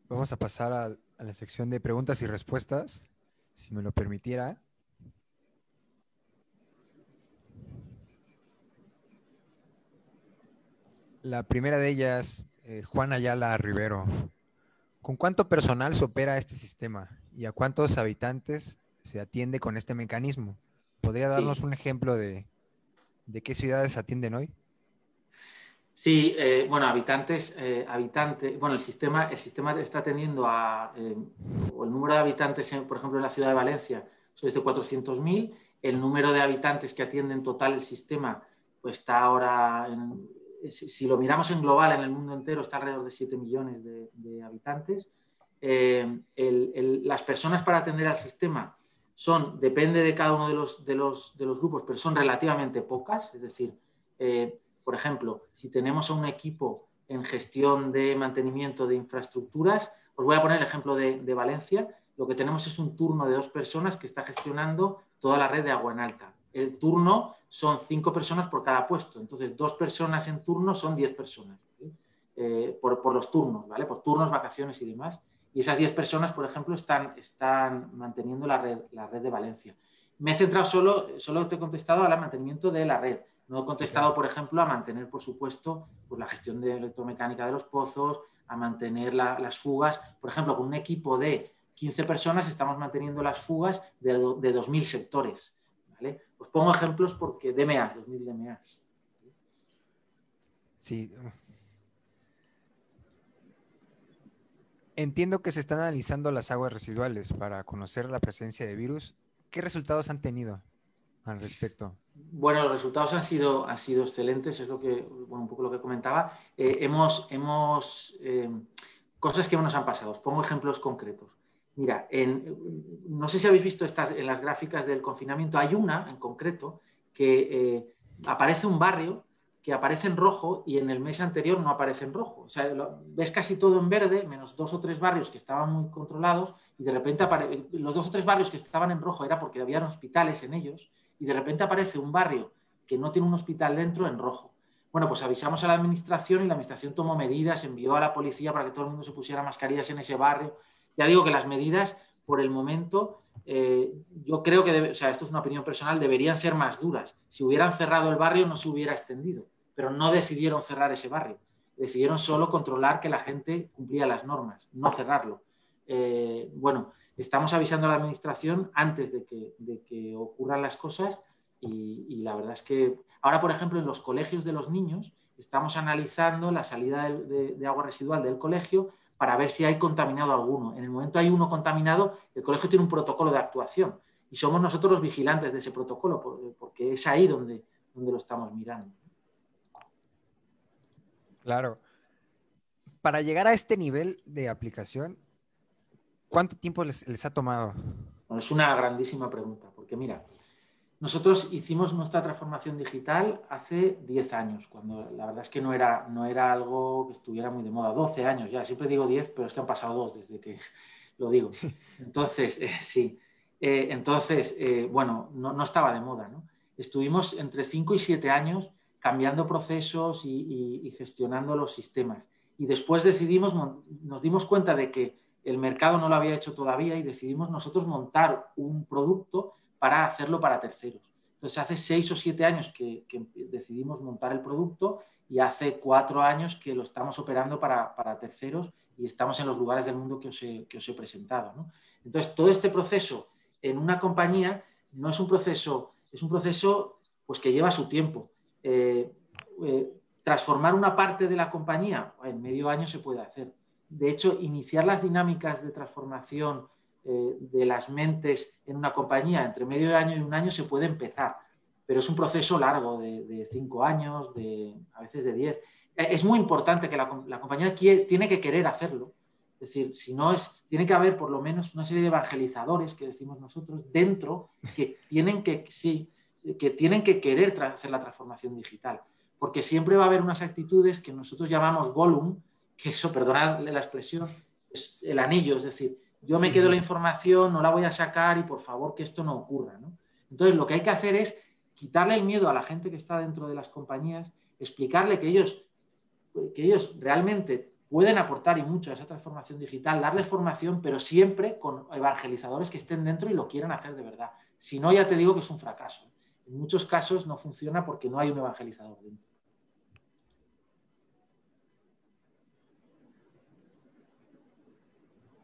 Vamos a pasar a la sección de preguntas y respuestas, si me lo permitiera. La primera de ellas, Juan Ayala Rivero. ¿Con cuánto personal se opera este sistema y a cuántos habitantes se atiende con este mecanismo? ¿Podría darnos un ejemplo de qué ciudades atienden hoy? Sí, bueno, bueno, el sistema está atendiendo o el número de habitantes, por ejemplo, en la ciudad de Valencia, son de 400.000. El número de habitantes que atiende en total el sistema, pues está ahora, si lo miramos en global, en el mundo entero, está alrededor de 7 millones de habitantes. Las personas para atender al sistema depende de cada uno de los grupos, pero son relativamente pocas, es decir, por ejemplo, si tenemos a un equipo en gestión de mantenimiento de infraestructuras, os voy a poner el ejemplo de Valencia, lo que tenemos es un turno de 2 personas que está gestionando toda la red de agua en alta. El turno son 5 personas por cada puesto, entonces 2 personas en turno son 10 personas, ¿sí? Por los turnos, ¿vale? Por turnos, vacaciones y demás. Y esas 10 personas, por ejemplo, están manteniendo la red de Valencia. Me he centrado solo te he contestado al mantenimiento de la red. No he contestado, por ejemplo, a mantener, por supuesto, pues la gestión de electromecánica de los pozos, a mantener las fugas. Por ejemplo, con un equipo de 15 personas estamos manteniendo las fugas de 2.000 sectores, ¿vale? Os pongo ejemplos porque DMAs, 2.000 DMAs. Sí. Entiendo que se están analizando las aguas residuales para conocer la presencia de virus. ¿Qué resultados han tenido al respecto? Bueno, los resultados han sido excelentes, es un poco lo que comentaba. Cosas que nos han pasado. Os pongo ejemplos concretos. Mira, no sé si habéis visto en las gráficas del confinamiento, hay una en concreto que aparece un barrio que aparece en rojo y en el mes anterior no aparece en rojo. O sea, ves casi todo en verde, menos 2 o 3 barrios que estaban muy controlados y de repente los 2 o 3 barrios que estaban en rojo era porque había hospitales en ellos y de repente aparece un barrio que no tiene un hospital dentro en rojo. Bueno, pues avisamos a la administración y la administración tomó medidas, envió a la policía para que todo el mundo se pusiera mascarillas en ese barrio. Ya digo que las medidas, por el momento, yo creo que, esto es una opinión personal, deberían ser más duras. Si hubieran cerrado el barrio no se hubiera extendido, pero no decidieron cerrar ese barrio. Decidieron solo controlar que la gente cumplía las normas, no cerrarlo. Bueno, estamos avisando a la administración antes de que ocurran las cosas y la verdad es que ahora, por ejemplo, en los colegios de los niños estamos analizando la salida de agua residual del colegio para ver si hay contaminado alguno. En el momento hay uno contaminado, el colegio tiene un protocolo de actuación y somos nosotros los vigilantes de ese protocolo porque es ahí donde lo estamos mirando. Claro. Para llegar a este nivel de aplicación, ¿cuánto tiempo les ha tomado? Bueno, es una grandísima pregunta, porque mira, nosotros hicimos nuestra transformación digital hace 10 años, cuando la verdad es que no era algo que estuviera muy de moda. 12 años ya, siempre digo 10, pero es que han pasado 2 desde que lo digo. Entonces, sí. Bueno, no estaba de moda, ¿no? Estuvimos entre 5 y 7 años cambiando procesos y gestionando los sistemas. Y después nos dimos cuenta de que el mercado no lo había hecho todavía y decidimos nosotros montar un producto para hacerlo para terceros. Entonces, hace 6 o 7 años que decidimos montar el producto y hace 4 años que lo estamos operando para terceros y estamos en los lugares del mundo que os he presentado, ¿no? Entonces, todo este proceso en una compañía no es un proceso, es un proceso pues, que lleva su tiempo. Transformar una parte de la compañía en medio año se puede hacer. De hecho, iniciar las dinámicas de transformación de las mentes en una compañía entre medio año y un año se puede empezar, pero es un proceso largo de 5 años, a veces de 10. Es muy importante que la compañía tiene que querer hacerlo, Es decir, si no es, tiene que haber por lo menos una serie de evangelizadores, que decimos nosotros, dentro, que tienen que, sí, que tienen que querer hacer la transformación digital. Porque siempre va a haber unas actitudes que nosotros llamamos Gollum, que eso, perdonad la expresión, es el anillo, es decir, yo me quedo la información, no la voy a sacar y por favor que esto no ocurra, ¿no? Entonces lo que hay que hacer es quitarle el miedo a la gente que está dentro de las compañías, explicarle que ellos realmente pueden aportar y mucho a esa transformación digital, darles formación, pero siempre con evangelizadores que estén dentro y lo quieran hacer de verdad. Si no, ya te digo que es un fracaso. En muchos casos no funciona porque no hay un evangelizador dentro.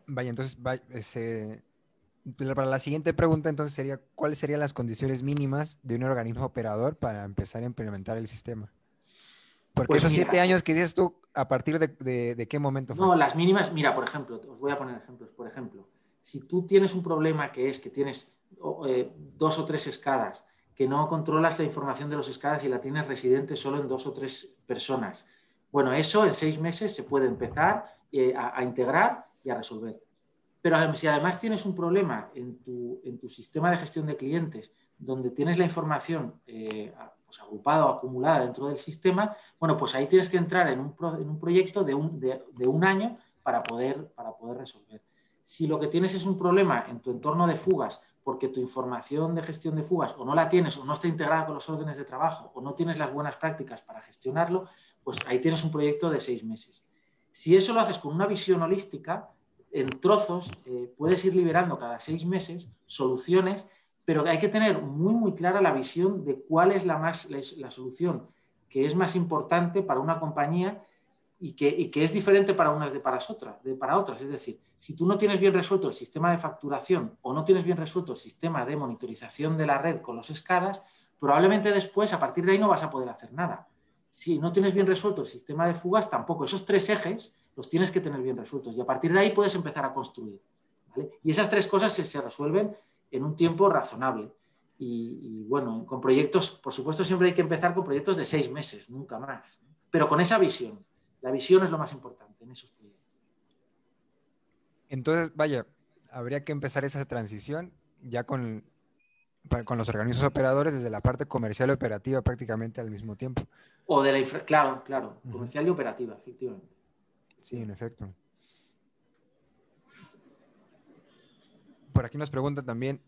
Vaya, entonces, para la siguiente pregunta, entonces sería, ¿cuáles serían las condiciones mínimas de un organismo operador para empezar a implementar el sistema? Porque Pues esos 7 mira, años que dices tú, ¿a partir de qué momento fue? no, las mínimas, mira, por ejemplo, os voy a poner ejemplos. Por ejemplo, si tú tienes un problema que es que tienes 2 o 3 escadas, que no controlas la información de los escadas y la tienes residente solo en 2 o 3 personas, bueno, eso en 6 meses se puede empezar a integrar y a resolver. Pero si además tienes un problema en tu sistema de gestión de clientes, donde tienes la información pues agrupada o acumulada dentro del sistema, bueno, pues ahí tienes que entrar en un proyecto de un año para poder resolver. Si lo que tienes es un problema en tu entorno de fugas, porque tu información de gestión de fugas o no la tienes o no está integrada con los órdenes de trabajo o no tienes las buenas prácticas para gestionarlo, pues ahí tienes un proyecto de 6 meses. Si eso lo haces con una visión holística, en trozos, puedes ir liberando cada 6 meses soluciones, pero hay que tener muy, muy clara la visión de cuál es la solución que es más importante para una compañía y que es diferente para unas para otras. Es decir, si tú no tienes bien resuelto el sistema de facturación o no tienes bien resuelto el sistema de monitorización de la red con los SCADAs, probablemente después, a partir de ahí, no vas a poder hacer nada. Si no tienes bien resuelto el sistema de fugas, tampoco. Esos 3 ejes los tienes que tener bien resueltos y a partir de ahí puedes empezar a construir, ¿vale? Y esas 3 cosas se resuelven en un tiempo razonable. Y bueno, con proyectos, por supuesto, siempre hay que empezar con proyectos de 6 meses, nunca más, ¿no? Pero con esa visión. La visión es lo más importante en esos proyectos. Entonces, vaya, habría que empezar esa transición ya con los organismos operadores desde la parte comercial y operativa prácticamente al mismo tiempo. O de la claro, comercial y operativa, efectivamente. Sí, en efecto. Por aquí nos preguntan también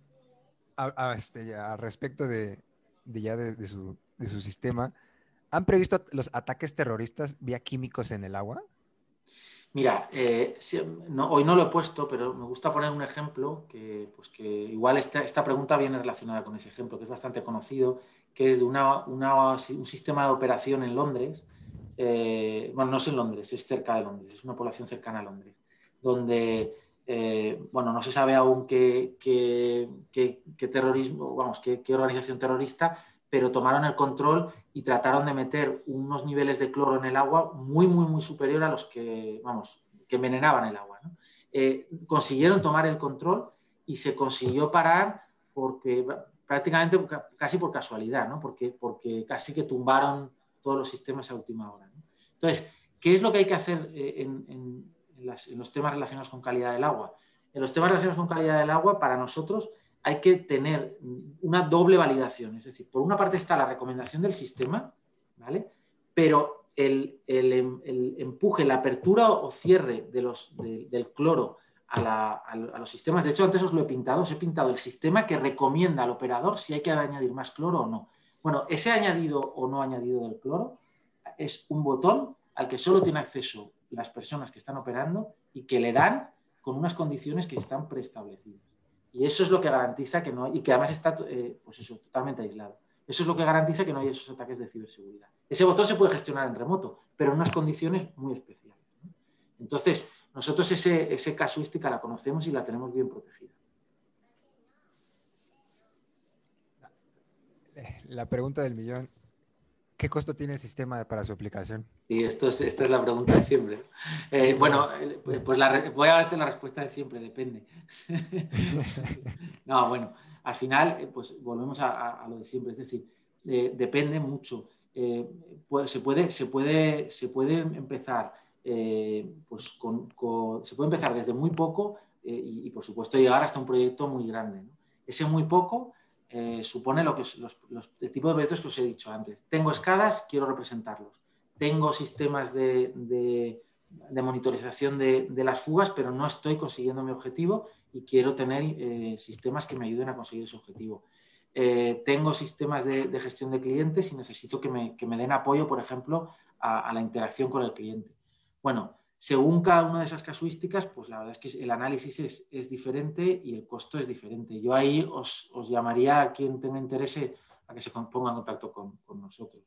a respecto de su sistema. ¿Han previsto los ataques terroristas vía químicos en el agua? Mira, hoy no lo he puesto, pero me gusta poner un ejemplo que igual esta pregunta viene relacionada con ese ejemplo, que es bastante conocido, que es de un sistema de operación en Londres. Bueno, no es en Londres, es cerca de Londres, es una población cercana a Londres, donde bueno, no se sabe aún qué terrorismo, vamos, qué organización terrorista, pero tomaron el control y trataron de meter unos niveles de cloro en el agua muy, muy, muy superior a los que, vamos, que envenenaban el agua, ¿no? Consiguieron tomar el control y se consiguió parar porque prácticamente casi por casualidad, ¿no? Porque casi que tumbaron todos los sistemas a última hora, ¿no? Entonces, ¿qué es lo que hay que hacer en los temas relacionados con calidad del agua? En los temas relacionados con calidad del agua, para nosotros hay que tener una doble validación. Es decir, por una parte está la recomendación del sistema, ¿vale? Pero el empuje, la apertura o cierre del cloro a los sistemas, de hecho antes os he pintado el sistema que recomienda al operador si hay que añadir más cloro o no. Bueno, ese añadido o no añadido del cloro es un botón al que solo tiene acceso las personas que están operando y que le dan con unas condiciones que están preestablecidas. Y eso es lo que garantiza que no hay, y que además está pues eso, totalmente aislado. Eso es lo que garantiza que no hay esos ataques de ciberseguridad. Ese botón se puede gestionar en remoto, pero en unas condiciones muy especiales, ¿no? Entonces, nosotros esa casuística la conocemos y la tenemos bien protegida. La pregunta del millón. ¿Qué costo tiene el sistema para su aplicación? Sí, esta es la pregunta de siempre. Bueno, pues voy a darte la respuesta de siempre, depende. No, bueno, al final, pues volvemos a lo de siempre, es decir, depende mucho. Se puede empezar pues se puede empezar desde muy poco y, por supuesto, llegar hasta un proyecto muy grande, ¿no? Ese muy poco supone el tipo de proyectos que os he dicho antes. Tengo escadas, quiero representarlos. Tengo sistemas de monitorización de las fugas, pero no estoy consiguiendo mi objetivo y quiero tener sistemas que me ayuden a conseguir ese objetivo. Tengo sistemas de gestión de clientes y necesito que me den apoyo, por ejemplo, a la interacción con el cliente. Bueno, según cada una de esas casuísticas, pues la verdad es que el análisis es diferente y el costo es diferente. Yo ahí os llamaría a quien tenga interés a que se ponga en contacto con nosotros.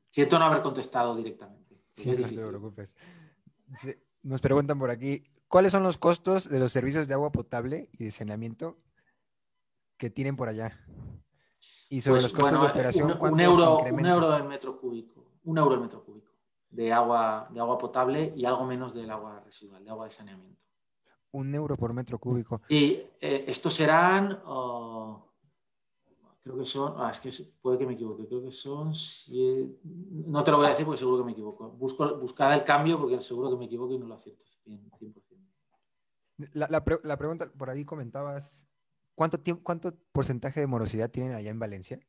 Siento no haber contestado directamente. Sí, no te preocupes. Sí, nos preguntan por aquí, ¿cuáles son los costos de los servicios de agua potable y de saneamiento que tienen por allá? Y sobre los costos de operación, ¿cuánto se incrementa? Un euro el metro cúbico. Un euro el metro cúbico de agua potable y algo menos del agua residual, de agua de saneamiento. 1 euro por metro cúbico. Sí, estos serán... creo que son, es que puede que me equivoque, creo que son 7, no te lo voy a decir porque seguro que me equivoco. Buscad el cambio porque seguro que me equivoco y no lo acierto 100%. La pregunta, por ahí comentabas, ¿cuánto porcentaje de morosidad tienen allá en Valencia?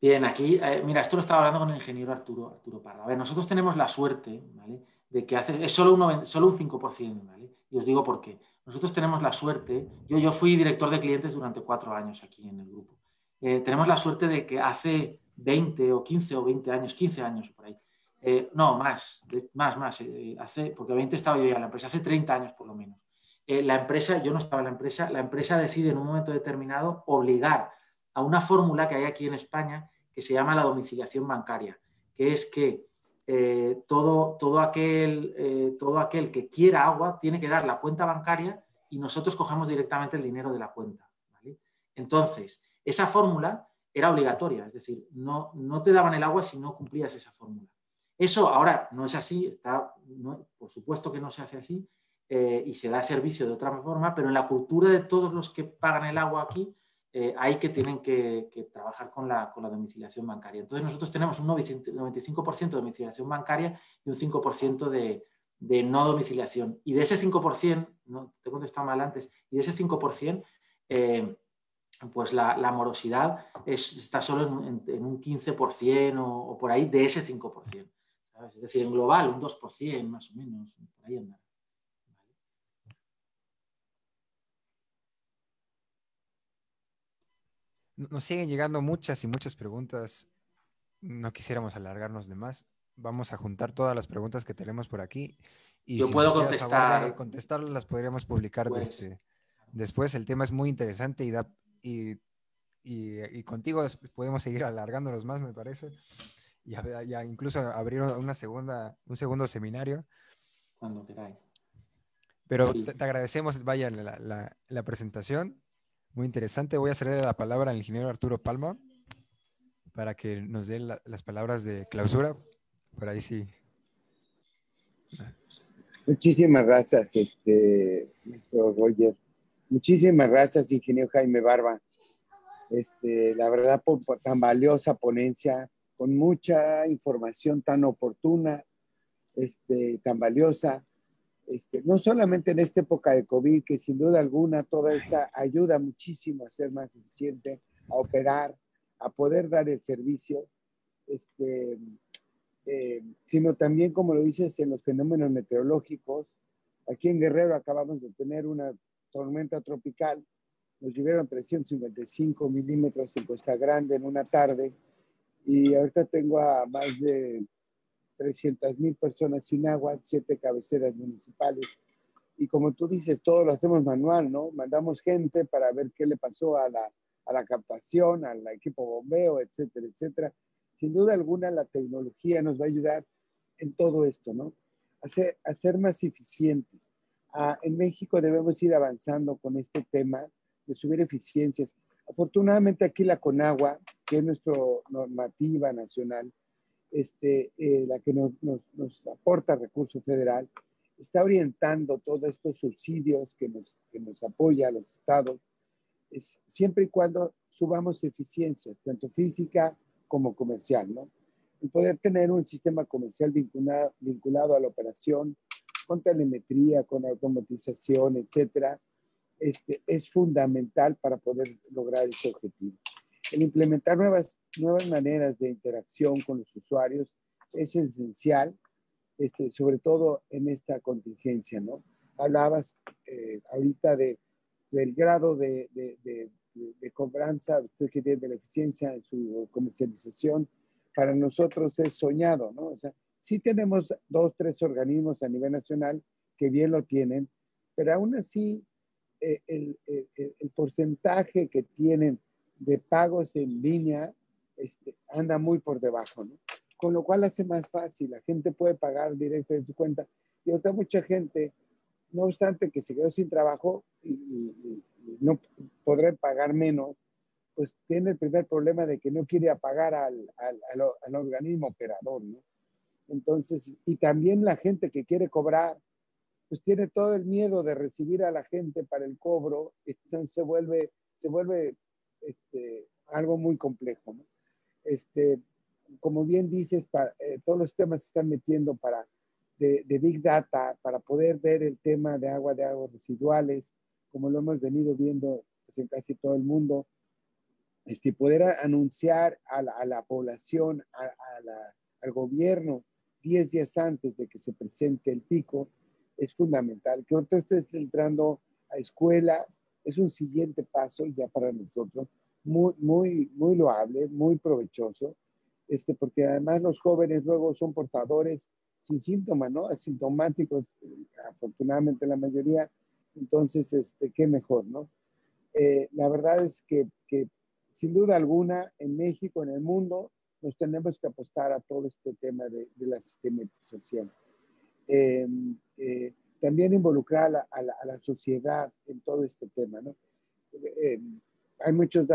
Bien, aquí, mira, esto lo estaba hablando con el ingeniero Arturo Parra. A ver, nosotros tenemos la suerte, ¿vale?, de que es solo un 5%, ¿vale? Y os digo por qué. Nosotros tenemos la suerte, yo fui director de clientes durante 4 años aquí en el grupo. Tenemos la suerte de que hace 20 o 15 o 20 años, 15 años por ahí, no, más, porque 20 estaba yo ya en la empresa, hace 30 años por lo menos. La empresa, yo no estaba en la empresa decide en un momento determinado obligar a una fórmula que hay aquí en España que se llama la domiciliación bancaria, que es que todo aquel que quiera agua tiene que dar la cuenta bancaria y nosotros cogemos directamente el dinero de la cuenta, ¿vale? Entonces, esa fórmula era obligatoria, es decir, no te daban el agua si no cumplías esa fórmula. Eso ahora no es así, por supuesto que no se hace así y se da servicio de otra forma, pero en la cultura de todos los que pagan el agua aquí hay que tienen que trabajar con la domiciliación bancaria. Entonces nosotros tenemos un 95% de domiciliación bancaria y un 5% de no domiciliación. Y de ese 5%, no te he contestado mal antes, y de ese 5%, pues la morosidad está solo en un 15% o por ahí de ese 5%. ¿Sabes? Es decir, en global un 2% más o menos, por ahí anda. Nos siguen llegando muchas y muchas preguntas. No quisiéramos alargarnos de más. Vamos a juntar todas las preguntas que tenemos por aquí. Y yo si nos puedo hiciera el favor de contestar, contestarlas, las podríamos publicar pues, después. El tema es muy interesante y contigo podemos seguir alargándolos más, me parece. Y ya incluso abrir un segundo seminario. Cuando queráis. Pero Sí. te agradecemos, vaya, la presentación. Muy interesante. Voy a ceder la palabra al ingeniero Arturo Palma para que nos dé las palabras de clausura. Por ahí sí. Muchísimas gracias, nuestro Roger. Muchísimas gracias, ingeniero Jaime Barba. La verdad, por tan valiosa ponencia, con mucha información tan oportuna, tan valiosa. No solamente en esta época de COVID, que sin duda alguna toda esta ayuda muchísimo a ser más eficiente, a operar, a poder dar el servicio, sino también, como lo dices, en los fenómenos meteorológicos. Aquí en Guerrero acabamos de tener una tormenta tropical, nos llevaron 355 milímetros en Costa Grande en una tarde, y ahorita tengo a más de 300,000 personas sin agua, 7 cabeceras municipales. Y como tú dices, todo lo hacemos manual, ¿no? Mandamos gente para ver qué le pasó a la captación, al equipo bombeo, etcétera, etcétera. Sin duda alguna, la tecnología nos va a ayudar en todo esto, ¿no? A ser más eficientes. En México debemos ir avanzando con este tema de subir eficiencias. Afortunadamente aquí la CONAGUA, que es nuestra normativa nacional, la que nos aporta recurso federal, está orientando todos estos subsidios que nos apoya a los estados, siempre y cuando subamos eficiencias, tanto física como comercial, ¿no? El poder tener un sistema comercial vinculado a la operación, con telemetría, con automatización, etcétera, es fundamental para poder lograr ese objetivo. El implementar nuevas maneras de interacción con los usuarios es esencial, sobre todo en esta contingencia, ¿no? Hablabas ahorita del grado de cobranza, usted que tiene de la eficiencia en su comercialización, para nosotros es soñado, ¿no? O sea, sí tenemos 2, 3 organismos a nivel nacional que bien lo tienen, pero aún así el porcentaje que tienen de pagos en línea anda muy por debajo, ¿no? Con lo cual hace más fácil, la gente puede pagar directo de su cuenta. Y ahorita mucha gente, no obstante que se quedó sin trabajo y no podrá pagar menos, pues tiene el primer problema de que no quiere pagar al organismo operador, ¿no? Entonces, y también la gente que quiere cobrar, pues tiene todo el miedo de recibir a la gente para el cobro, entonces se vuelve algo muy complejo, ¿no? Como bien dices, todos los temas se están metiendo de Big Data para poder ver el tema de aguas residuales, como lo hemos venido viendo pues, en casi todo el mundo, poder anunciar a la población, al gobierno 10 días antes de que se presente el pico, es fundamental. Que ahorita estés entrando a escuelas es un siguiente paso ya para nosotros, muy loable, muy provechoso, porque además los jóvenes luego son portadores sin síntomas, ¿no? Asintomáticos, afortunadamente la mayoría, entonces, qué mejor, ¿no? La verdad es que sin duda alguna en México, en el mundo, nos tenemos que apostar a todo este tema de la sistematización. Eh, eh, También involucrar a la sociedad en todo este tema, ¿no? Eh, Hay muchos,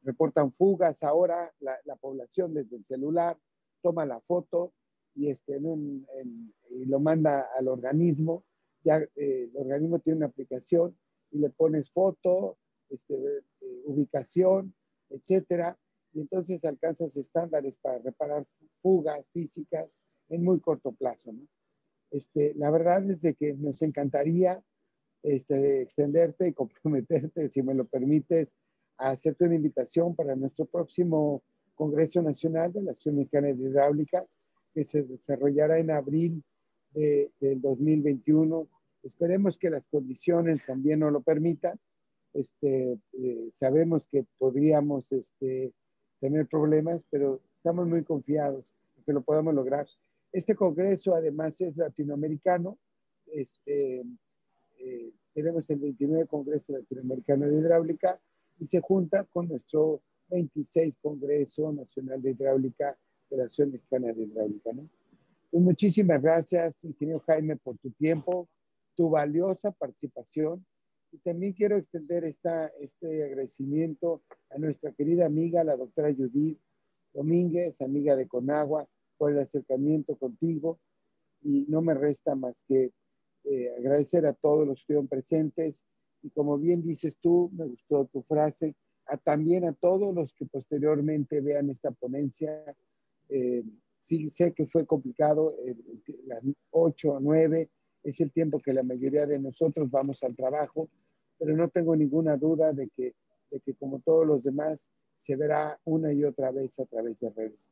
reportan fugas ahora, la población desde el celular toma la foto y, y lo manda al organismo, ya el organismo tiene una aplicación y le pones foto, ubicación, etcétera, y entonces alcanzas estándares para reparar fugas físicas en muy corto plazo, ¿no? La verdad es de que nos encantaría extenderte y comprometerte, si me lo permites, a hacerte una invitación para nuestro próximo Congreso Nacional de la Asociación Mexicana de Hidráulica, que se desarrollará en abril del 2021. Esperemos que las condiciones también nos lo permitan. Sabemos que podríamos tener problemas, pero estamos muy confiados en que lo podamos lograr. Este congreso además es latinoamericano. Tenemos el 29 Congreso Latinoamericano de Hidráulica y se junta con nuestro 26 Congreso Nacional de Hidráulica de la Asociación Mexicana de Hidráulica, ¿no? Pues muchísimas gracias, ingeniero Jaime, por tu tiempo, tu valiosa participación. Y también quiero extender este agradecimiento a nuestra querida amiga, la doctora Judith Domínguez, amiga de Conagua, por el acercamiento contigo. Y no me resta más que agradecer a todos los que estuvieron presentes. Y como bien dices tú, me gustó tu frase, también a todos los que posteriormente vean esta ponencia. Sí, sé que fue complicado, las 8 o 9 es el tiempo que la mayoría de nosotros vamos al trabajo, pero no tengo ninguna duda de que como todos los demás, se verá una y otra vez a través de redes.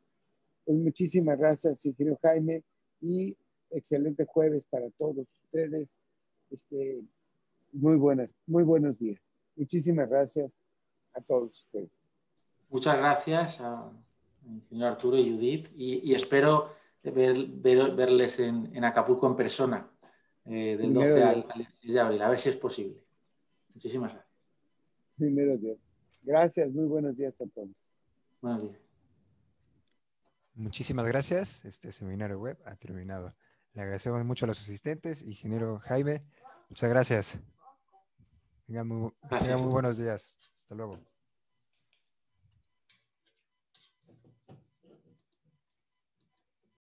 Pues muchísimas gracias, ingeniero Jaime, y excelente jueves para todos ustedes. Muy buenos días. Muchísimas gracias a todos ustedes. Muchas gracias a ingeniero Arturo y Judith y espero verles en Acapulco en persona del 12 al 16 de abril, a ver si es posible. Muchísimas gracias. Primero Dios. Gracias, muy buenos días a todos. Buenos días. Muchísimas gracias. Este seminario web ha terminado. Le agradecemos mucho a los asistentes. Ingeniero Jaime, muchas gracias. Tenga muy buenos días. Hasta luego.